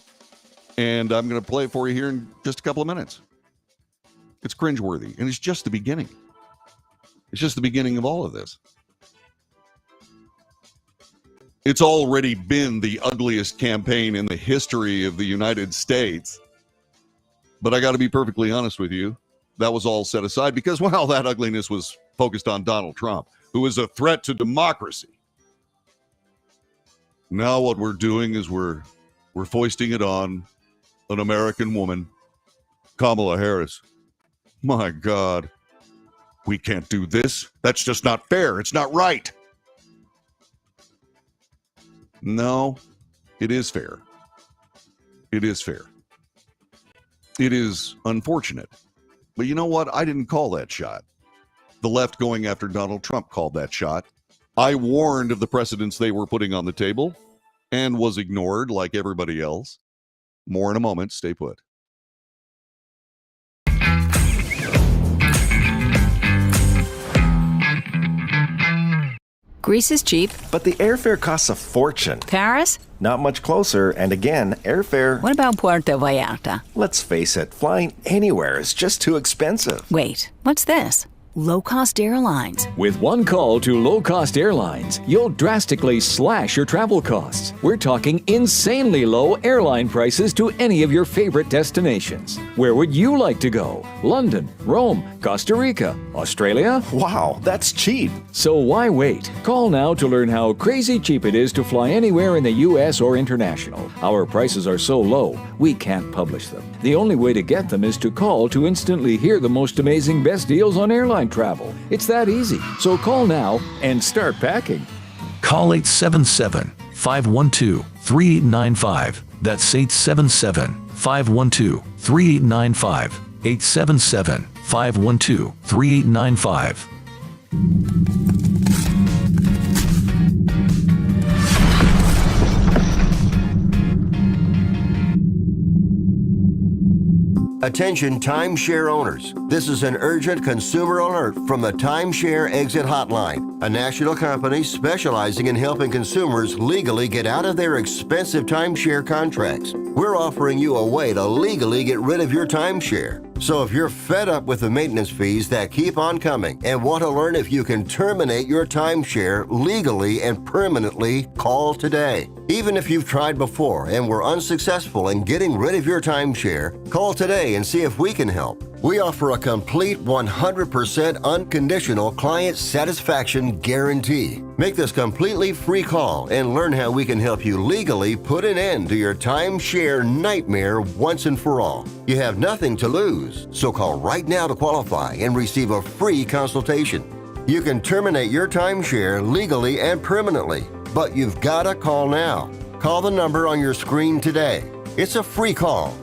And I'm going to play it for you here in just a couple of minutes. It's cringeworthy, and it's just the beginning. It's just the beginning of all of this. It's already been the ugliest campaign in the history of the United States. But I got to be perfectly honest with you. That was all set aside because, well, that ugliness was focused on Donald Trump, who is a threat to democracy. Now what we're doing is we're foisting it on an American woman, Kamala Harris. My God. We can't do this. That's just not fair. It's not right. No, it is fair. It is fair. It is unfortunate. But you know what? I didn't call that shot. The left going after Donald Trump called that shot. I warned of the precedents they were putting on the table and was ignored like everybody else. More in a moment. Stay put. Greece is cheap. But the airfare costs a fortune. Paris? Not much closer, and again, airfare... What about Puerto Vallarta? Let's face it, flying anywhere is just too expensive. Wait, what's this? Low-cost airlines. With one call to Low Cost Airlines, you'll drastically slash your travel costs. We're talking insanely low airline prices to any of your favorite destinations. Where would you like to go? London, Rome, Costa Rica, Australia? Wow, that's cheap. So why wait? Call now to learn how crazy cheap it is to fly anywhere in the U.S. or international. Our prices are so low, we can't publish them. The only way to get them is to call to instantly hear the most amazing best deals on airline travel. It's that easy. So call now and start packing. Call 877-512-3895. That's 877-512-3895. 877-512-3895. Attention timeshare owners. This is an urgent consumer alert from the Timeshare Exit Hotline, a national company specializing in helping consumers legally get out of their expensive timeshare contracts. We're offering you a way to legally get rid of your timeshare. So if you're fed up with the maintenance fees that keep on coming and want to learn if you can terminate your timeshare legally and permanently, call today. Even if you've tried before and were unsuccessful in getting rid of your timeshare, call today and see if we can help. We offer a complete 100% unconditional client satisfaction guarantee. Make this completely free call and learn how we can help you legally put an end to your timeshare nightmare once and for all. You have nothing to lose, so call right now to qualify and receive a free consultation. You can terminate your timeshare legally and permanently, but you've got to call now. Call the number on your screen today. It's a free call.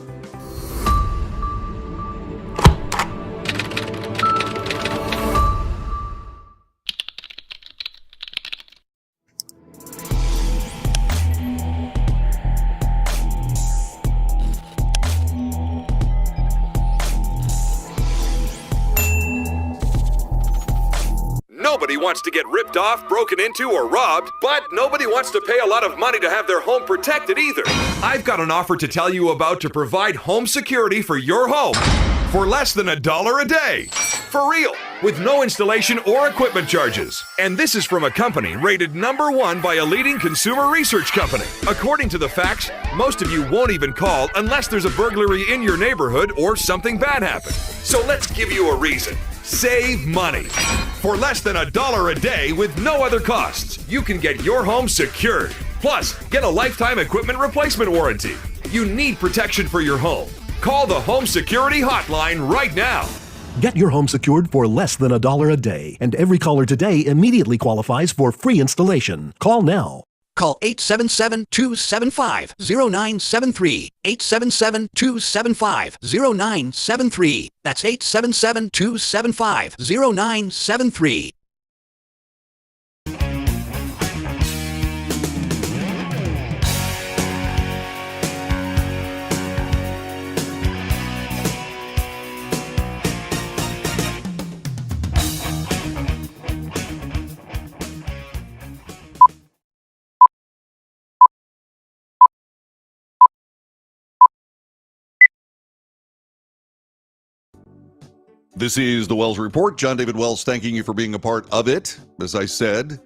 Nobody wants to get ripped off, broken into, or robbed, but nobody wants to pay a lot of money to have their home protected either. I've got an offer to tell you about to provide home security for your home for less than $1 a day. For real, with no installation or equipment charges. And this is from a company rated #1 by a leading consumer research company. According to the facts, most of you won't even call unless there's a burglary in your neighborhood or something bad happened. So let's give you a reason. Save money. For less than $1 a day with no other costs, you can get your home secured. Plus, get a lifetime equipment replacement warranty. You need protection for your home. Call the Home Security Hotline right now. Get your home secured for less than $1 a day, and every caller today immediately qualifies for free installation. Call now. Call 877-275-0973. 877-275-0973. That's 877-275-0973. This is the Wells Report. John David Wells thanking you for being a part of it. As I said,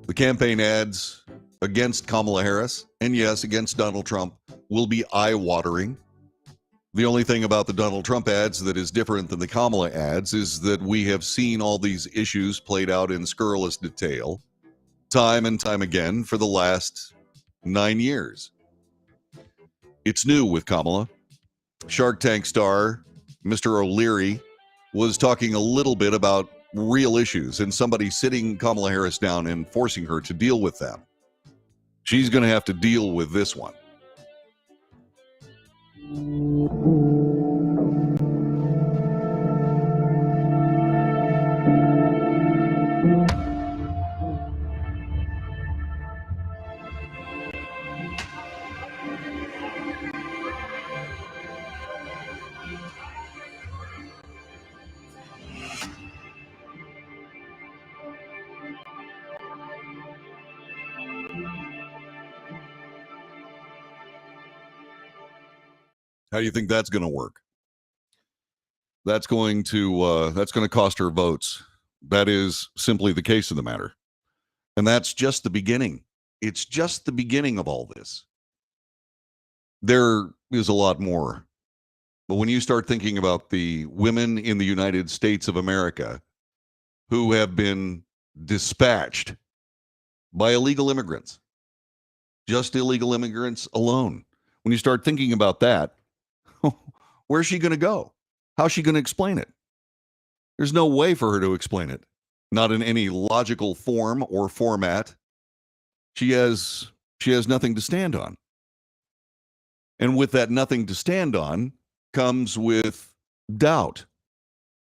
the campaign ads against Kamala Harris, and yes, against Donald Trump, will be eye-watering. The only thing about the Donald Trump ads that is different than the Kamala ads is that we have seen all these issues played out in scurrilous detail time and time again for the last 9 years. It's new with Kamala. Shark Tank star Mr. O'Leary was talking a little bit about real issues and somebody sitting Kamala Harris down and forcing her to deal with them. She's going to have to deal with this one. How do you think that's going to work? That's going to cost her votes. That is simply the case of the matter. And that's just the beginning. It's just the beginning of all this. There is a lot more. But when you start thinking about the women in the United States of America who have been dispatched by illegal immigrants, just illegal immigrants alone, when you start thinking about that, where's she going to go? How's she going to explain it? There's no way for her to explain it. Not in any logical form or format. She has nothing to stand on. And with that nothing to stand on comes with doubt.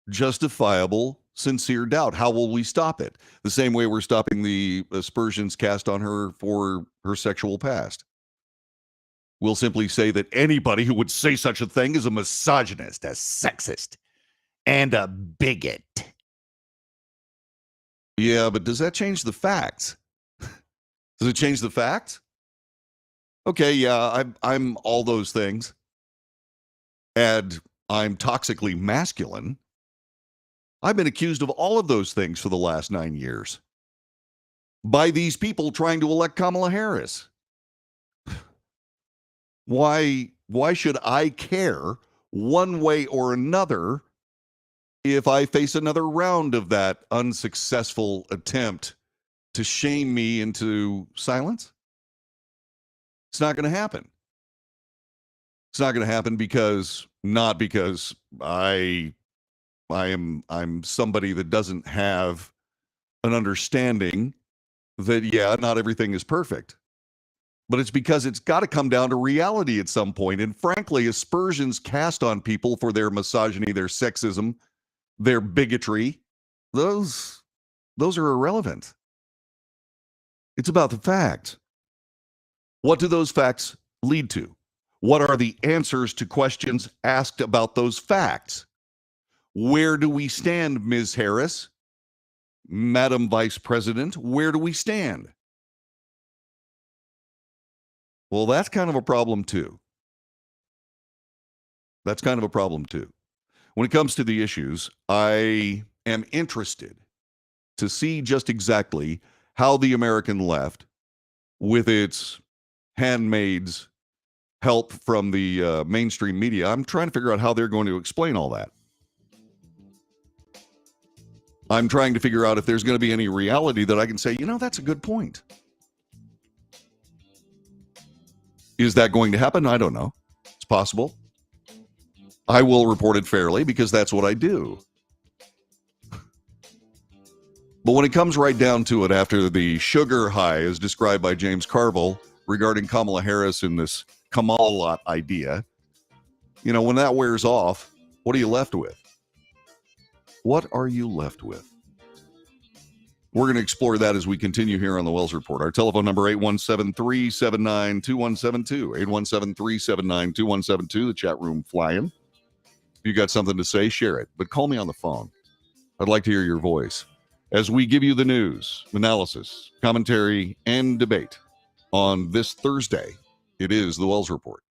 Justifiable, sincere doubt. How will we stop it? The same way we're stopping the aspersions cast on her for her sexual past. We'll simply say that anybody who would say such a thing is a misogynist, a sexist, and a bigot. Yeah, but does that change the facts? Does it change the facts? Okay, yeah, I'm all those things. And I'm toxically masculine. I've been accused of all of those things for the last 9 years. By these people trying to elect Kamala Harris. Why should I care one way or another if I face another round of that unsuccessful attempt to shame me into silence? It's not going to happen. It's not going to happen not because I'm somebody that doesn't have an understanding that, yeah, not everything is perfect. But it's because it's got to come down to reality at some point. And frankly, aspersions cast on people for their misogyny, their sexism, their bigotry, those are irrelevant. It's about the fact. What do those facts lead to? What are the answers to questions asked about those facts? Where do we stand, Ms. Harris? Madam Vice President, where do we stand? Well, that's kind of a problem too. That's kind of a problem too. When it comes to the issues, I am interested to see just exactly how the American left, with its handmaids' help from the mainstream media, I'm trying to figure out how they're going to explain all that. I'm trying to figure out if there's going to be any reality that I can say, that's a good point. Is that going to happen? I don't know. It's possible. I will report it fairly because that's what I do. But when it comes right down to it, after the sugar high as described by James Carville regarding Kamala Harris and this Kamala idea, when that wears off, what are you left with? What are you left with? We're going to explore that as we continue here on the Wells Report. Our telephone number, 817-379-2172. 817-379-2172. The chat room flying. If you got something to say, share it. But call me on the phone. I'd like to hear your voice as we give you the news, analysis, commentary, and debate on this Thursday. It is the Wells Report.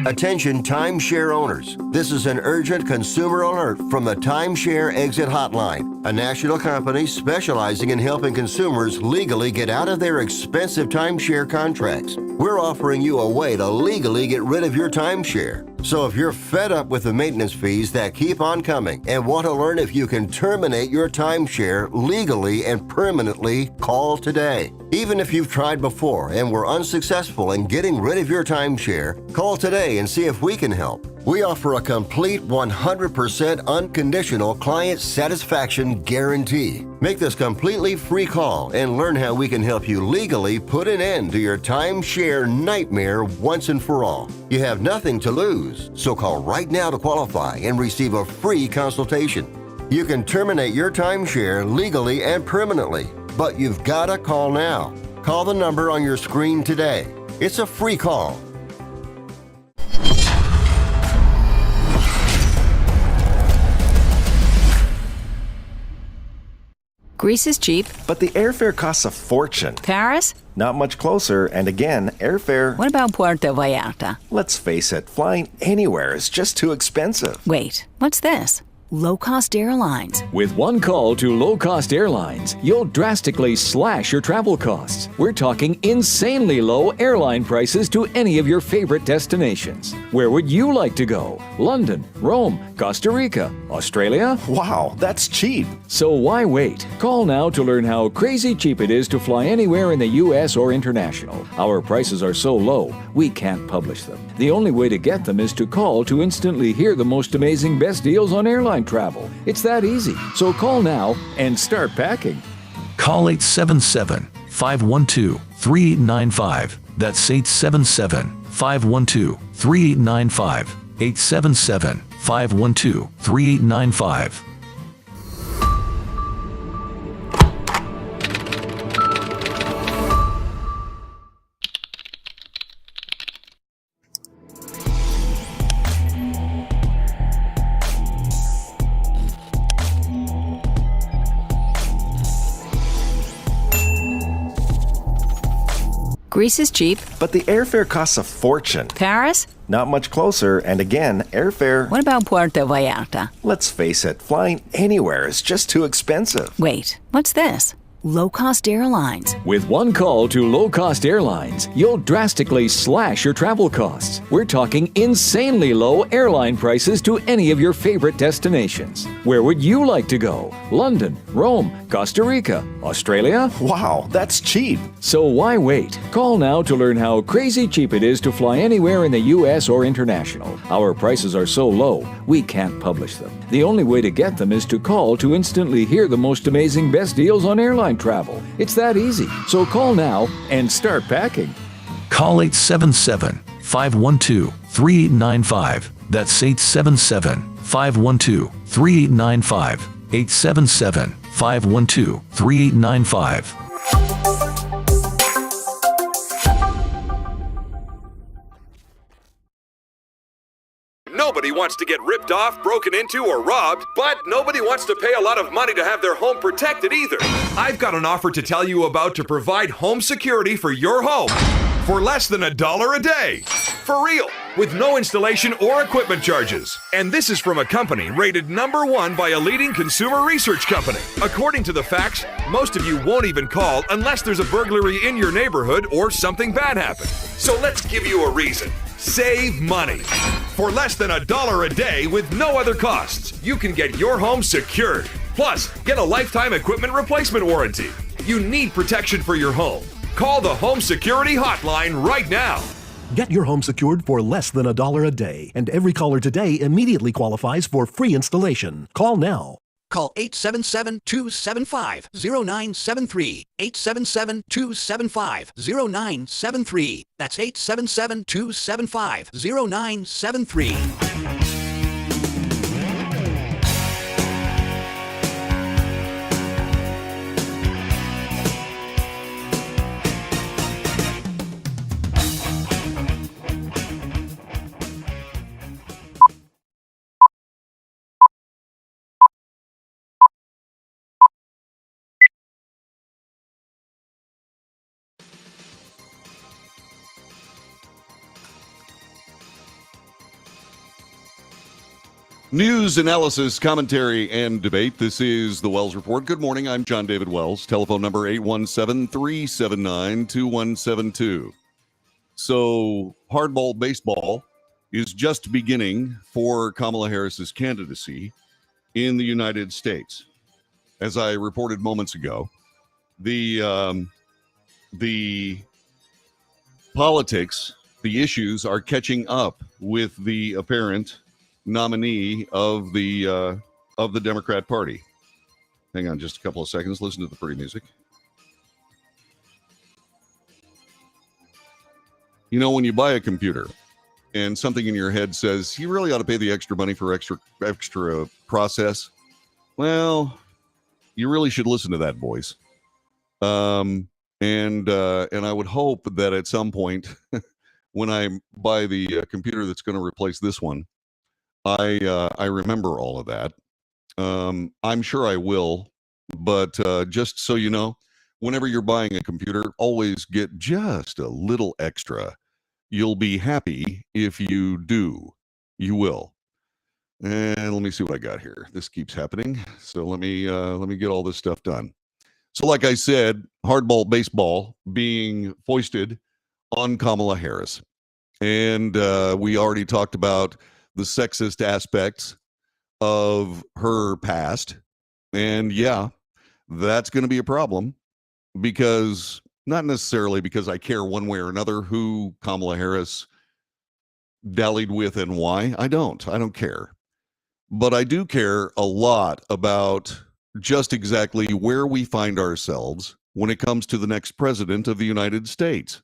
Attention timeshare owners. This is an urgent consumer alert from the Timeshare Exit Hotline, a national company specializing in helping consumers legally get out of their expensive timeshare contracts. We're offering you a way to legally get rid of your timeshare. So if you're fed up with the maintenance fees that keep on coming and want to learn if you can terminate your timeshare legally and permanently, call today. Even if you've tried before and were unsuccessful in getting rid of your timeshare, call today and see if we can help. We offer a complete 100% unconditional client satisfaction guarantee. Make this completely free call and learn how we can help you legally put an end to your timeshare nightmare once and for all. You have nothing to lose, so call right now to qualify and receive a free consultation. You can terminate your timeshare legally and permanently, but you've got to call now. Call the number on your screen today. It's a free call. Greece is cheap. But the airfare costs a fortune. Paris? Not much closer, and again, airfare... What about Puerto Vallarta? Let's face it, flying anywhere is just too expensive. Wait, what's this? Low-cost airlines. With one call to low-cost airlines, you'll drastically slash your travel costs. We're talking insanely low airline prices to any of your favorite destinations. Where would you like to go? London, Rome, Costa Rica, Australia? Wow, that's cheap. So why wait? Call now to learn how crazy cheap it is to fly anywhere in the U.S. or international. Our prices are so low, we can't publish them. The only way to get them is to call to instantly hear the most amazing best deals on airline travel. It's that easy. So call now and start packing. Call 877-512-3895. That's 877-512-3895. 877-512-3895. Greece is cheap. But the airfare costs a fortune. Paris? Not much closer, and again, airfare... What about Puerto Vallarta? Let's face it, flying anywhere is just too expensive. Wait, what's this? Low-cost airlines. With one call to low-cost airlines, you'll drastically slash your travel costs. We're talking insanely low airline prices to any of your favorite destinations. Where would you like to go? London, Rome, Costa Rica, Australia? Wow, that's cheap. So why wait? Call now to learn how crazy cheap it is to fly anywhere in the U.S. or international. Our prices are so low, we can't publish them. The only way to get them is to call to instantly hear the most amazing best deals on airline travel. It's that easy. So call now and start packing. Call 877-512-3895. That's 877-512-3895. 877-512-3895. Nobody wants to get ripped off, broken into, or robbed, but nobody wants to pay a lot of money to have their home protected either. I've got an offer to tell you about to provide home security for your home for less than $1 a day. For real, with no installation or equipment charges. And this is from a company rated #1 by a leading consumer research company. According to the facts, most of you won't even call unless there's a burglary in your neighborhood or something bad happened. So let's give you a reason. Save money. For less than $1 a day with no other costs, you can get your home secured. Plus, get a lifetime equipment replacement warranty. You need protection for your home. Call the Home Security Hotline right now. Get your home secured for less than $1 a day, and every caller today immediately qualifies for free installation. Call now. Call 877-275-0973. 877-275-0973. That's 877-275-0973. News, analysis, commentary, and debate. This is the Wells Report. Good morning. I'm John David Wells. Telephone number 817-379-2172. So, hardball baseball is just beginning for Kamala Harris's candidacy in the United States. As I reported moments ago, the politics, the issues are catching up with the apparent nominee of the Democrat Party. Hang on just a couple of seconds. Listen to the pretty music. You know, when you buy a computer and something in your head says you really ought to pay the extra money for extra process, well, you really should listen to that voice. And I would hope that at some point when I buy the computer that's going to replace this one, I remember all of that. I'm sure I will But just so you know, whenever you're buying a computer, always get just a little extra. You'll be happy if you do. You will. And let me see what I got here. This keeps happening. So let me get all this stuff done. So like I said, hardball baseball being foisted on Kamala Harris. And we already talked about the sexist aspects of her past. And yeah, that's going to be a problem, because not necessarily because I care one way or another who Kamala Harris dallied with and why. I don't care. But I do care a lot about just exactly where we find ourselves when it comes to the next president of the United States.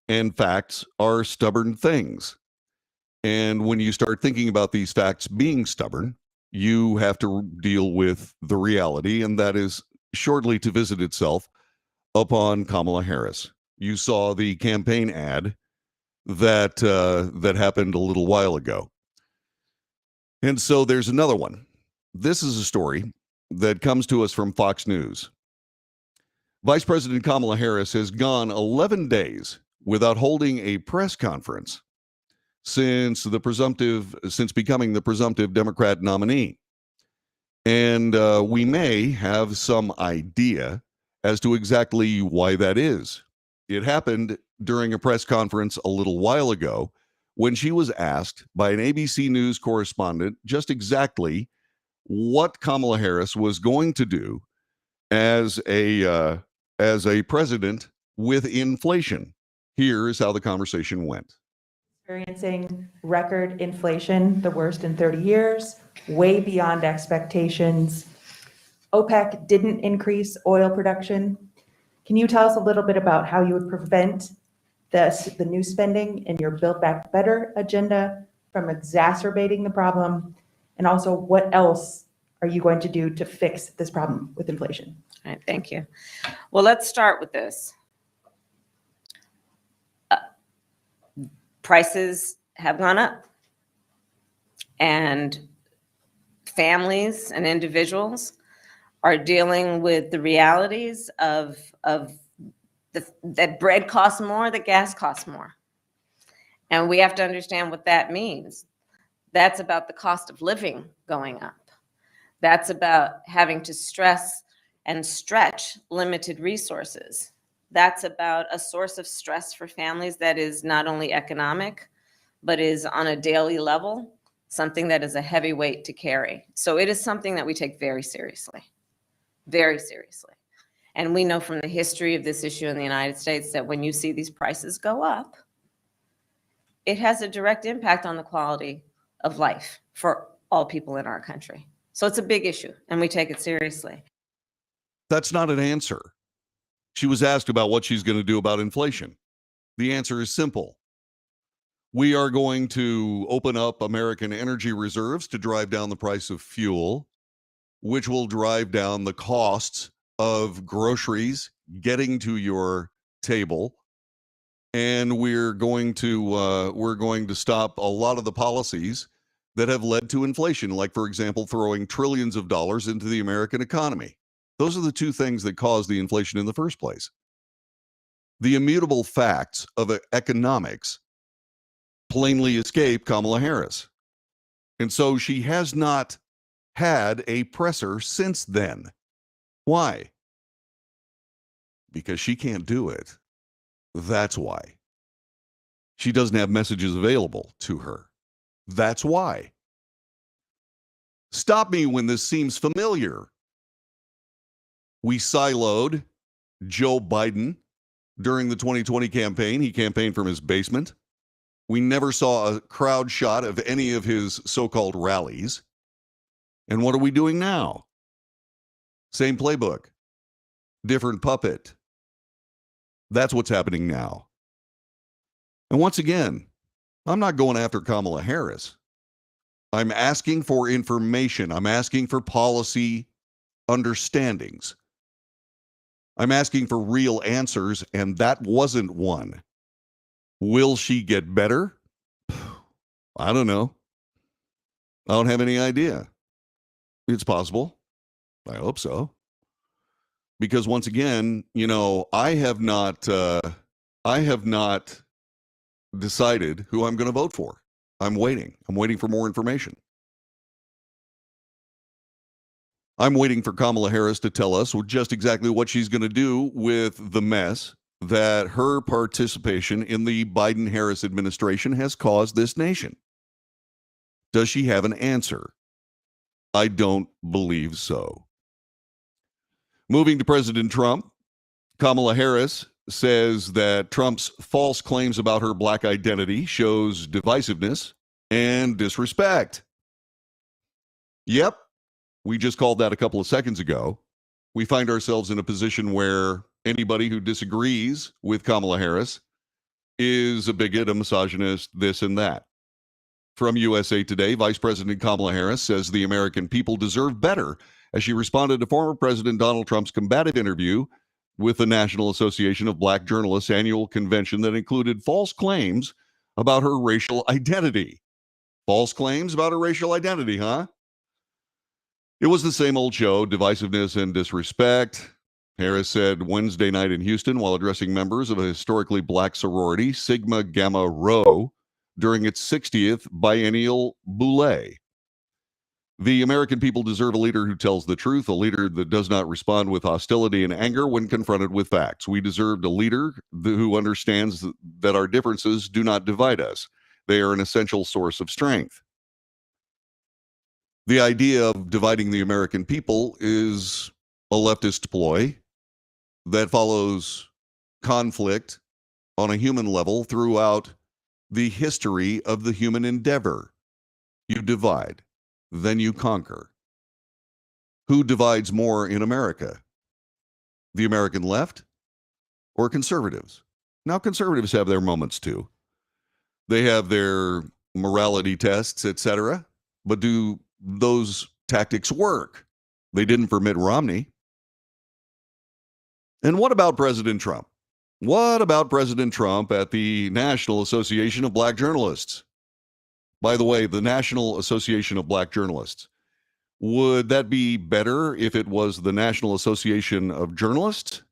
And facts are stubborn things. And when you start thinking about these facts being stubborn, you have to deal with the reality, and that is shortly to visit itself upon Kamala Harris. You saw the campaign ad that happened a little while ago. And so there's another one. This is a story that comes to us from Fox News. Vice President Kamala Harris has gone 11 days without holding a press conference since becoming the presumptive Democrat nominee. And we may have some idea as to exactly why that is. It happened during a press conference a little while ago when she was asked by an ABC News correspondent just exactly what Kamala Harris was going to do as a president with inflation. Here's how the conversation went. Experiencing record inflation, the worst in 30 years, way beyond expectations. OPEC didn't increase oil production. Can you tell us a little bit about how you would prevent the new spending in your Build Back Better agenda from exacerbating the problem? And also, what else are you going to do to fix this problem with inflation? All right, thank you. Well, let's start with this. Prices have gone up, and families and individuals are dealing with the realities of that bread costs more, that gas costs more. And we have to understand what that means. That's about the cost of living going up. That's about having to stress and stretch limited resources. That's about a source of stress for families that is not only economic, but is on a daily level, something that is a heavy weight to carry. So it is something that we take very seriously, very seriously. And we know from the history of this issue in the United States that when you see these prices go up, it has a direct impact on the quality of life for all people in our country. So it's a big issue, and we take it seriously. That's not an answer. She was asked about what she's going to do about inflation. The answer is simple. We are going to open up American energy reserves to drive down the price of fuel, which will drive down the costs of groceries getting to your table. And we're going to stop a lot of the policies that have led to inflation, like, for example, throwing trillions of dollars into the American economy. Those are the two things that caused the inflation in the first place. The immutable facts of economics plainly escape Kamala Harris. And so she has not had a presser since then. Why? Because she can't do it. That's why. She doesn't have messages available to her. That's why. Stop me when this seems familiar. We siloed Joe Biden during the 2020 campaign. He campaigned from his basement. We never saw a crowd shot of any of his so-called rallies. And what are we doing now? Same playbook, different puppet. That's what's happening now. And once again, I'm not going after Kamala Harris. I'm asking for information. I'm asking for policy understandings. I'm asking for real answers, and that wasn't one. Will she get better? I don't know. I don't have any idea. It's possible. I hope so. because once again, I have not decided who I'm going to vote for. I'm waiting for more information. I'm waiting for Kamala Harris to tell us just exactly what she's going to do with the mess that her participation in the Biden-Harris administration has caused this nation. Does she have an answer? I don't believe so. Moving to President Trump, Kamala Harris says that Trump's false claims about her black identity shows divisiveness and disrespect. Yep, we just called that a couple of seconds ago. We find ourselves in a position where anybody who disagrees with Kamala Harris is a bigot, a misogynist, this and that. From USA Today, Vice President Kamala Harris says the American people deserve better as she responded to former President Donald Trump's combative interview with the National Association of Black Journalists annual convention that included false claims about her racial identity. False claims about her racial identity, huh? It was the same old show, divisiveness and disrespect. Harris said Wednesday night in Houston while addressing members of a historically black sorority, Sigma Gamma Rho, during its 60th biennial boule. The American people deserve a leader who tells the truth, a leader that does not respond with hostility and anger when confronted with facts. We deserved a leader who understands that our differences do not divide us. They are an essential source of strength. The idea of dividing the American people is a leftist ploy that follows conflict on a human level throughout the history of the human endeavor. You divide, then you conquer. Who divides more in America? The American left or conservatives? Now, conservatives have their moments too. They have their morality tests, etc. But do those tactics work? They didn't for Mitt Romney. And what about President Trump? What about President Trump at the National Association of Black Journalists? By the way, the National Association of Black Journalists. Would that be better if it was the National Association of Journalists?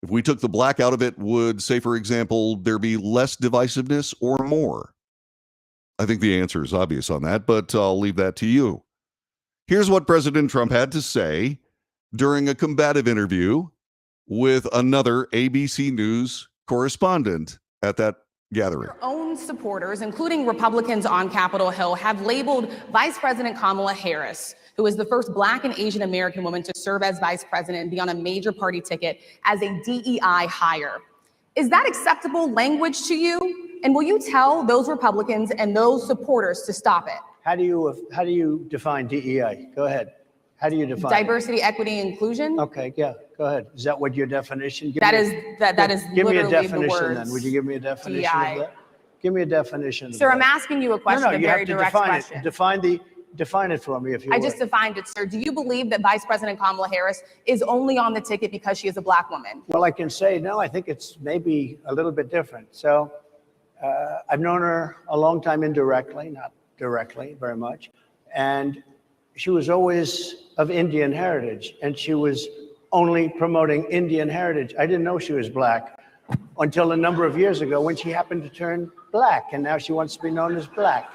If we took the black out of it, would, say, for example, there be less divisiveness or more? I think the answer is obvious on that, but I'll leave that to you. Here's what President Trump had to say during a combative interview with another ABC News correspondent at that gathering. Your own supporters, including Republicans on Capitol Hill, have labeled Vice President Kamala Harris, who is the first Black and Asian American woman to serve as vice president and be on a major party ticket, as a DEI hire. Is that acceptable language to you? And will you tell those Republicans and those supporters to stop it? How do you define DEI? Go ahead. How do you define diversity, equity, inclusion? Okay, yeah, go ahead. Is that what your definition? That is give me a literally definition the words then. Would you give me a definition DEI. of that? Give me a definition. Sir, of I'm that. asking you a question, No, a you very have to direct define question. it. Define it for me, if you I would. just defined it, sir. Do you believe that Vice President Kamala Harris is only on the ticket because she is a Black woman? Well, I can say, no, I think it's maybe a little bit different. So I've known her a long time indirectly, not directly very much. And she was always of Indian heritage, and she was only promoting Indian heritage. I didn't know she was Black until a number of years ago when she happened to turn Black, and now she wants to be known as Black.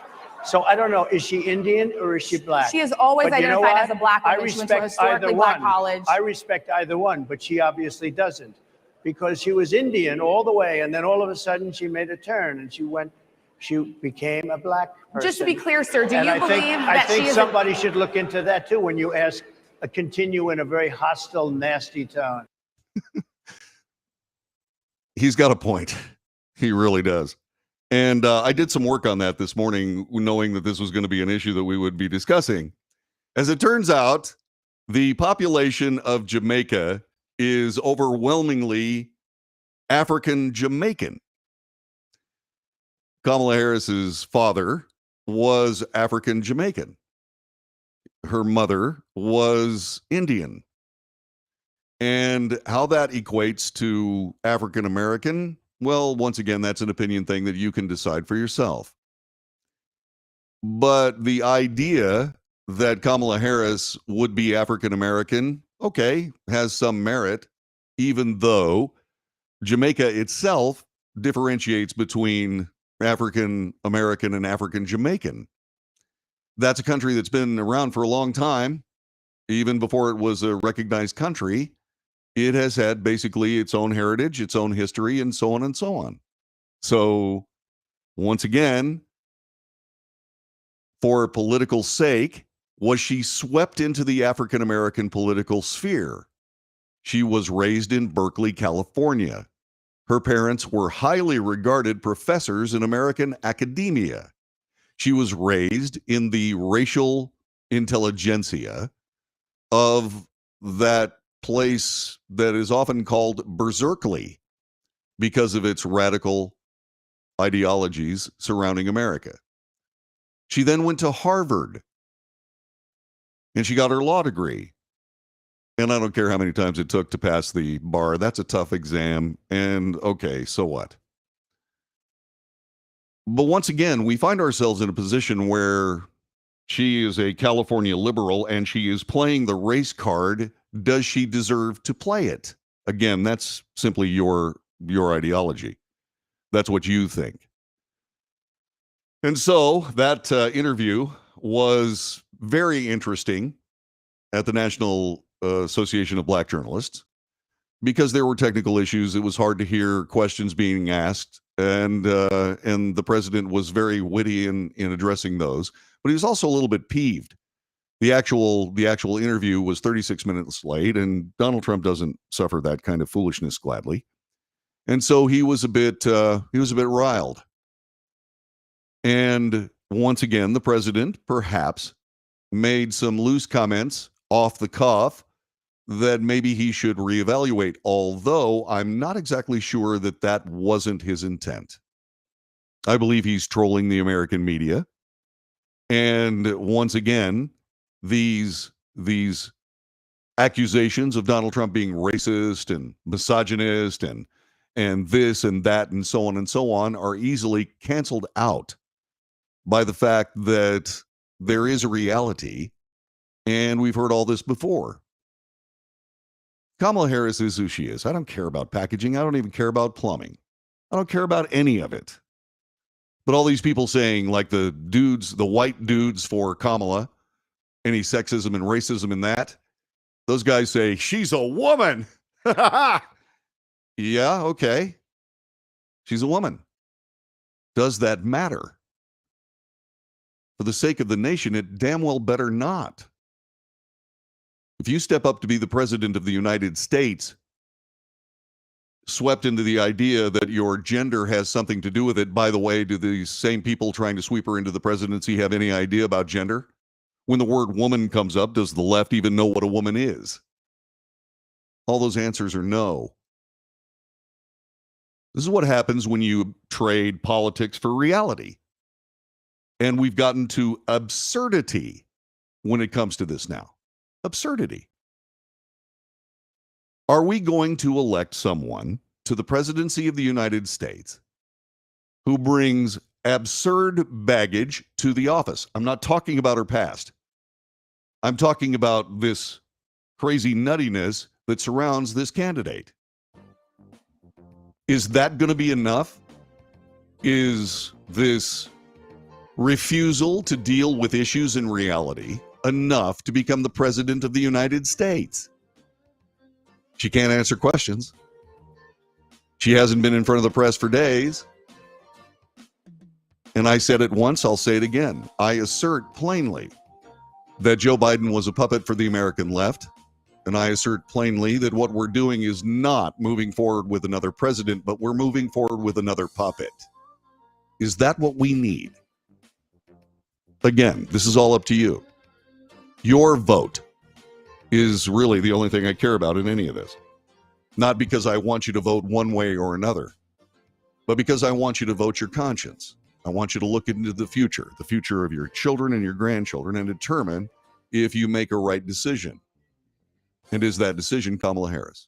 So I don't know, is she Indian or is she Black? She has always But you know identified what? as a Black woman. I She went to a respect either historically Black one. college. I respect either one, but she obviously doesn't, because she was Indian all the way, and then all of a sudden she made a turn and she became a Black person. Just to be clear, sir, do And you I believe think, that I think she is somebody should look into that too when you ask, continue in a very hostile, nasty tone. He's got a point. He really does. And I did some work on that this morning, knowing that this was going to be an issue that we would be discussing. As it turns out, the population of Jamaica is overwhelmingly African Jamaican. Kamala Harris's father was African Jamaican. Her mother was Indian. And how that equates to African American, well, once again, that's an opinion thing that you can decide for yourself. But the idea that Kamala Harris would be African American okay, has some merit, even though Jamaica itself differentiates between African American and African Jamaican. That's a country that's been around for a long time. Even before it was a recognized country, it has had basically its own heritage, its own history, and so on and so on. So, once again, for political sake, was she swept into the African American political sphere? She was raised in Berkeley, California. Her parents were highly regarded professors in American academia. She was raised in the racial intelligentsia of that place that is often called Berserkly because of its radical ideologies surrounding America. She then went to Harvard and she got her law degree. And I don't care how many times it took to pass the bar. That's a tough exam. And okay, so what? But once again, we find ourselves in a position where she is a California liberal and she is playing the race card. Does she deserve to play it? Again, that's simply your ideology. That's what you think. And so that interview was very interesting at the National Association of Black Journalists because there were technical issues. It was hard to hear questions being asked, and the president was very witty in addressing those. But he was also a little bit peeved. The actual interview was 36 minutes late, and Donald Trump doesn't suffer that kind of foolishness gladly. And so he was a bit riled. And once again, the president perhaps made some loose comments off the cuff that maybe he should reevaluate, although I'm not exactly sure that that wasn't his intent. I believe he's trolling the American media. And once again, these accusations of Donald Trump being racist and misogynist and this and that and so on are easily canceled out by the fact that there is a reality, and we've heard all this before. Kamala Harris is who she is. I don't care about packaging. I don't even care about plumbing. I don't care about any of it. But all these people saying, like the white dudes for Kamala, any sexism and racism in that, those guys say, she's a woman. Yeah, okay. She's a woman. Does that matter? For the sake of the nation, it damn well better not. If you step up to be the president of the United States, swept into the idea that your gender has something to do with it, by the way, do these same people trying to sweep her into the presidency have any idea about gender? When the word woman comes up, does the left even know what a woman is? All those answers are no. This is what happens when you trade politics for reality. And we've gotten to absurdity when it comes to this now. Absurdity. Are we going to elect someone to the presidency of the United States who brings absurd baggage to the office? I'm not talking about her past. I'm talking about this crazy nuttiness that surrounds this candidate. Is that going to be enough? Is this refusal to deal with issues in reality enough to become the president of the United States? She can't answer questions. She hasn't been in front of the press for days. And I said it once, I'll say it again. I assert plainly that Joe Biden was a puppet for the American left. And I assert plainly that what we're doing is not moving forward with another president, but we're moving forward with another puppet. Is that what we need? Again, this is all up to you. Your vote is really the only thing I care about in any of this. Not because I want you to vote one way or another, but because I want you to vote your conscience. I want you to look into the future of your children and your grandchildren, and determine if you make a right decision. And is that decision Kamala Harris?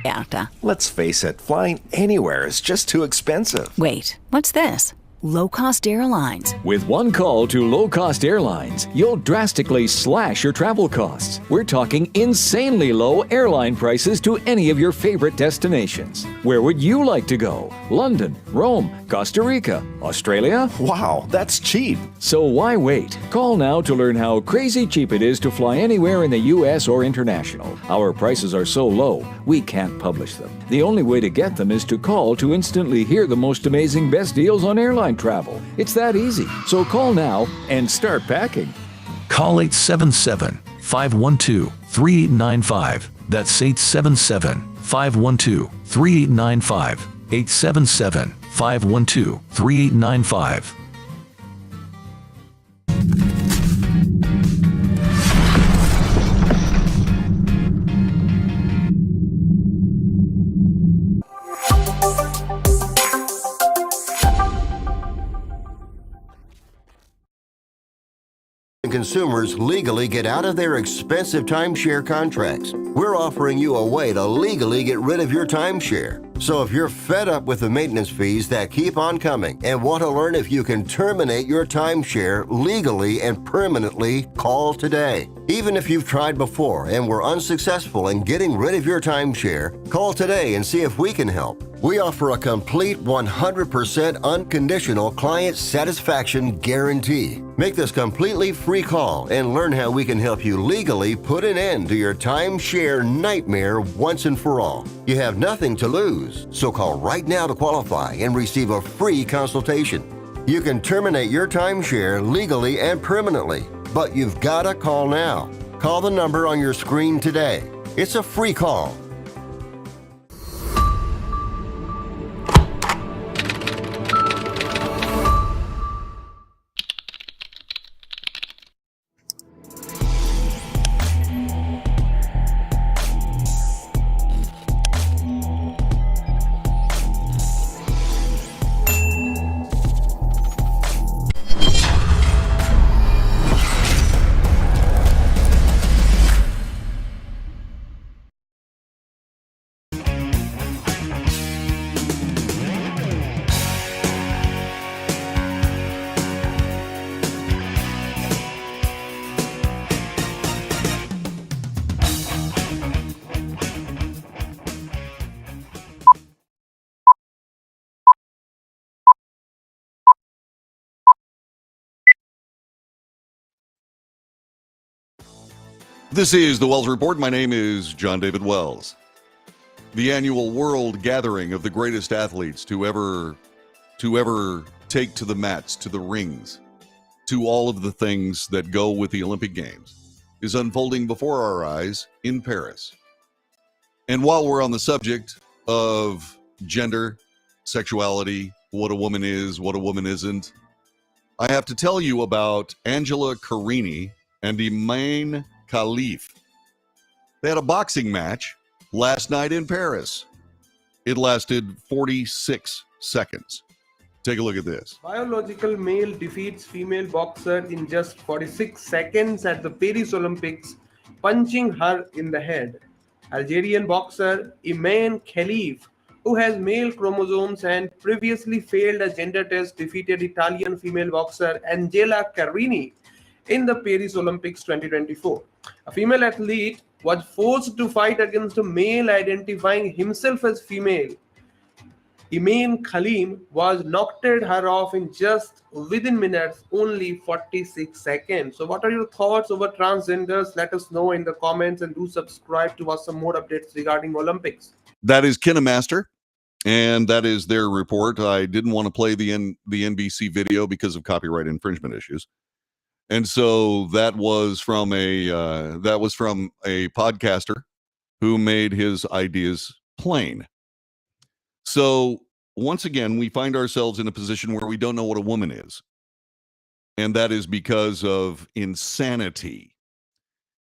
Acta. Let's face it, flying anywhere is just too expensive. Wait, what's this? Low Cost Airlines. With one call to Low Cost Airlines, you'll drastically slash your travel costs. We're talking insanely low airline prices to any of your favorite destinations. Where would you like to go? London, Rome, Costa Rica, Australia? Wow, that's cheap. So why wait? Call now to learn how crazy cheap it is to fly anywhere in the U.S. or international. Our prices are so low, we can't publish them. The only way to get them is to call to instantly hear the most amazing best deals on airline travel. It's that easy. So call now and start packing. Call 877-512-3895. That's 877-512-3895. 877-512-3895. Consumers legally get out of their expensive timeshare contracts. We're offering you a way to legally get rid of your timeshare. So if you're fed up with the maintenance fees that keep on coming and want to learn if you can terminate your timeshare legally and permanently, call today. Even if you've tried before and were unsuccessful in getting rid of your timeshare, call today and see if we can help. We offer a complete 100% unconditional client satisfaction guarantee. Make this completely free call and learn how we can help you legally put an end to your timeshare nightmare once and for all. You have nothing to lose, so call right now to qualify and receive a free consultation. You can terminate your timeshare legally and permanently, but you've got to call now. Call the number on your screen today. It's a free call. This is the Wells Report. My name is John David Wells. The annual world gathering of the greatest athletes to ever take to the mats, to the rings, to all of the things that go with the Olympic Games is unfolding before our eyes in Paris. And while we're on the subject of gender, sexuality, what a woman is, what a woman isn't, I have to tell you about Angela Carini and Iman Khalif. They had a boxing match last night in Paris. It lasted 46 seconds. Take a look at this. Biological male defeats female boxer in just 46 seconds at the Paris Olympics, punching her in the head. Algerian boxer Iman Khalif, who has male chromosomes and previously failed a gender test, defeated Italian female boxer Angela Carini in the Paris Olympics 2024. A female athlete was forced to fight against a male identifying himself as female. Iman Khalif was knocked her off in just within minutes, only 46 seconds. So what are your thoughts over transgenders? Let us know in the comments and do subscribe to us some more updates regarding Olympics. That is Kinemaster, and that is their report. I didn't want to play the NBC video because of copyright infringement issues. And so that was from a podcaster who made his ideas plain. So once again, we find ourselves in a position where we don't know what a woman is. And that is because of insanity.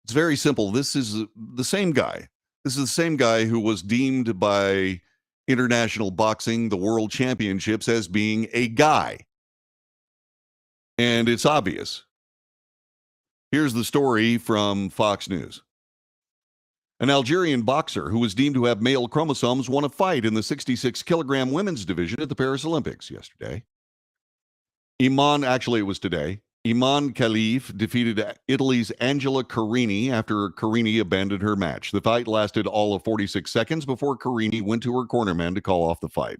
It's very simple. This is the same guy. This is the same guy who was deemed by international boxing, the world championships, as being a guy. And it's obvious. Here's the story from Fox News. An Algerian boxer who was deemed to have male chromosomes won a fight in the 66-kilogram women's division at the Paris Olympics yesterday. Actually, it was today. Iman Khalif defeated Italy's Angela Carini after Carini abandoned her match. The fight lasted all of 46 seconds before Carini went to her cornerman to call off the fight.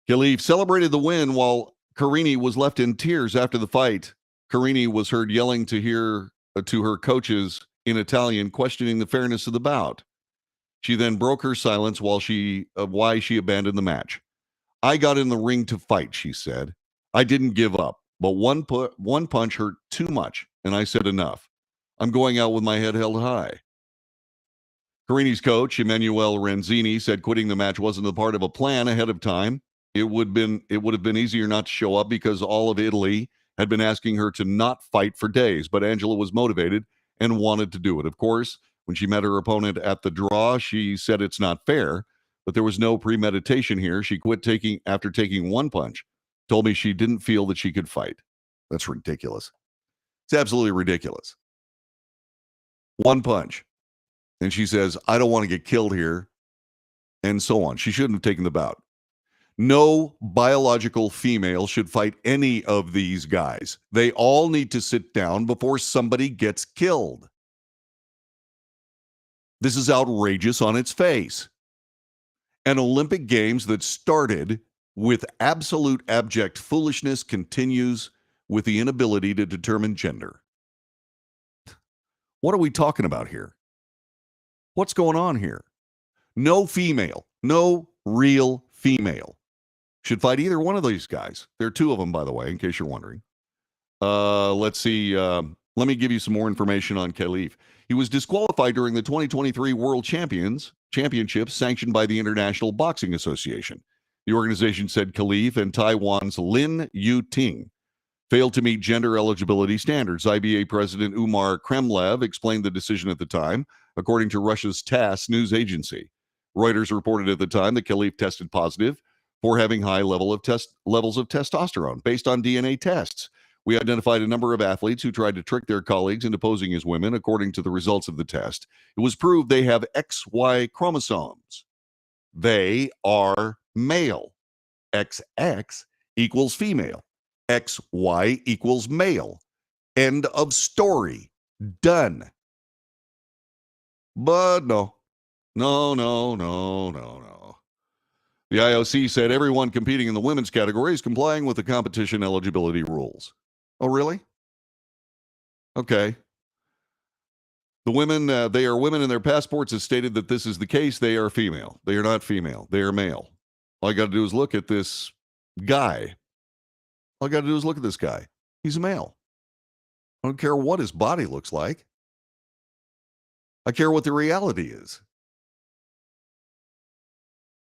Khalif celebrated the win while Carini was left in tears after the fight. Carini was heard yelling to her coaches in Italian, questioning the fairness of the bout. She then broke her silence why she abandoned the match. I got in the ring to fight, she said. I didn't give up, but one punch hurt too much, and I said enough. I'm going out with my head held high. Carini's coach, Emanuele Ranzini, said quitting the match wasn't a part of a plan ahead of time. It would have been easier not to show up because all of Italy had been asking her to not fight for days, but Angela was motivated and wanted to do it. Of course, when she met her opponent at the draw, she said it's not fair, but there was no premeditation here. She quit after taking one punch, told me she didn't feel that she could fight. That's ridiculous. It's absolutely ridiculous. One punch. And she says, I don't want to get killed here, and so on. She shouldn't have taken the bout. No biological female should fight any of these guys. They all need to sit down before somebody gets killed. This is outrageous on its face. An Olympic Games that started with absolute abject foolishness continues with the inability to determine gender. What are we talking about here? What's going on here? No female, no real female should fight either one of these guys. There are two of them, by the way, in case you're wondering. Let's see. Let me give you some more information on Khalif. He was disqualified during the 2023 World Championships sanctioned by the International Boxing Association. The organization said Khalif and Taiwan's Lin Yuting failed to meet gender eligibility standards. IBA President Umar Kremlev explained the decision at the time, according to Russia's TASS news agency. Reuters reported at the time that Khalif tested positive for having high levels of testosterone based on DNA tests. We identified a number of athletes who tried to trick their colleagues into posing as women. According to the results of the test, it was proved they have XY chromosomes. They are male. XX equals female. XY equals male. End of story. Done. But no. The IOC said everyone competing in the women's category is complying with the competition eligibility rules. Oh, really? Okay. The women, they are women, and their passports has stated that this is the case. They are female. They are not female. They are male. All I got to do is look at this guy. He's a male. I don't care what his body looks like. I care what the reality is.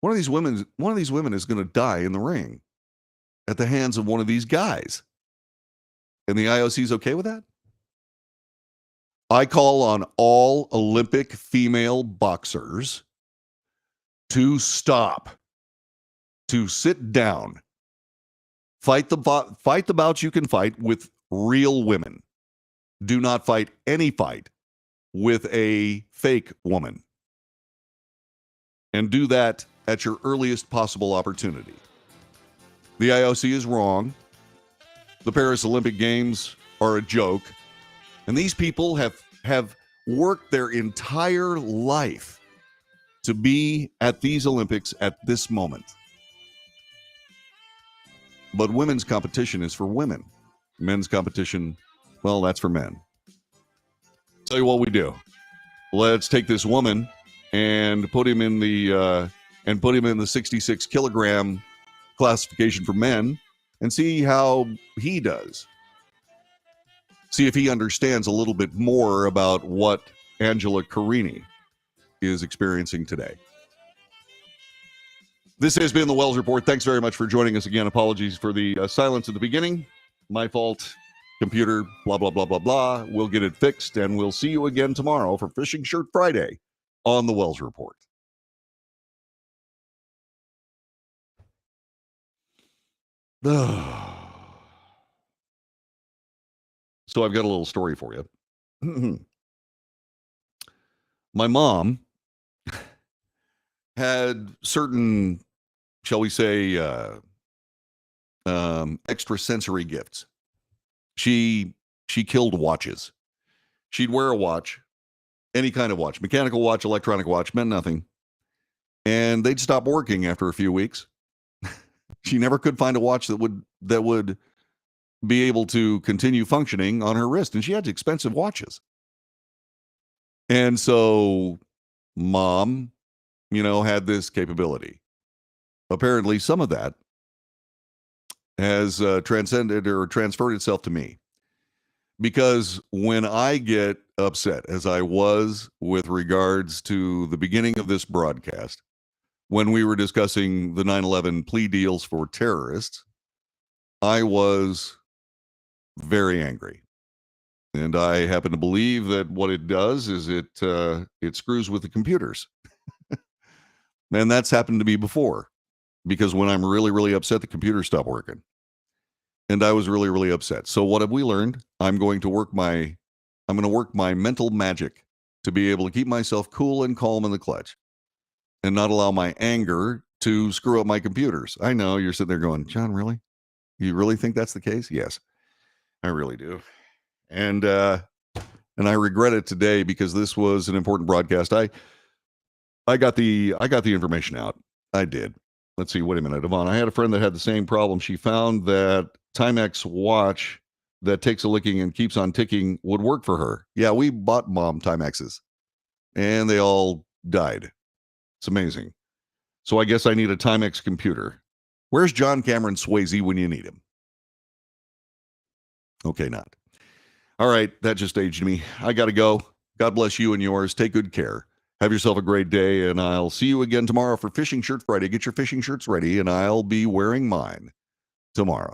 One of these women is going to die in the ring at the hands of one of these guys. And the IOC is okay with that? I call on all Olympic female boxers to stop, to sit down, fight the bouts you can fight with real women. Do not fight any fight with a fake woman. And do that at your earliest possible opportunity. The IOC is wrong. The Paris Olympic Games are a joke. And these people have worked their entire life to be at these Olympics at this moment. But women's competition is for women. Men's competition, well, that's for men. Tell you what we do. Let's take this woman and put him in the 66 kilogram classification for men and see how he does. See if he understands a little bit more about what Angela Carini is experiencing today. This has been the Wells Report. Thanks very much for joining us again. Apologies for the silence at the beginning. My fault. Computer, blah, blah, blah, blah, blah. We'll get it fixed, and we'll see you again tomorrow for Fishing Shirt Friday on the Wells Report. So I've got a little story for you. My mom had certain, shall we say, extrasensory gifts. She killed watches. She'd wear a watch, any kind of watch, mechanical watch, electronic watch, meant nothing. And they'd stop working after a few weeks. She never could find a watch that would be able to continue functioning on her wrist. And she had expensive watches. And so mom, had this capability. Apparently, some of that has transcended or transferred itself to me. Because when I get upset, as I was with regards to the beginning of this broadcast, when we were discussing the 9/11 plea deals for terrorists, I was very angry. And I happen to believe that what it does is it screws with the computers. And that's happened to me before. Because when I'm really, really upset, the computers stop working. And I was really, really upset. So what have we learned? I'm going to work my mental magic to be able to keep myself cool and calm in the clutch and not allow my anger to screw up my computers. I know you're sitting there going, John, really? You really think that's the case? Yes, I really do. And I regret it today because this was an important broadcast. I got the information out. I did. Let's see. Wait a minute, Yvonne. I had a friend that had the same problem. She found that Timex watch that takes a licking and keeps on ticking would work for her. Yeah, we bought mom Timexes, and they all died. It's amazing. So I guess I need a Timex computer. Where's John Cameron Swayze when you need him? Okay, not. All right, that just aged me. I got to go. God bless you and yours. Take good care. Have yourself a great day, and I'll see you again tomorrow for Fishing Shirt Friday. Get your fishing shirts ready, and I'll be wearing mine tomorrow.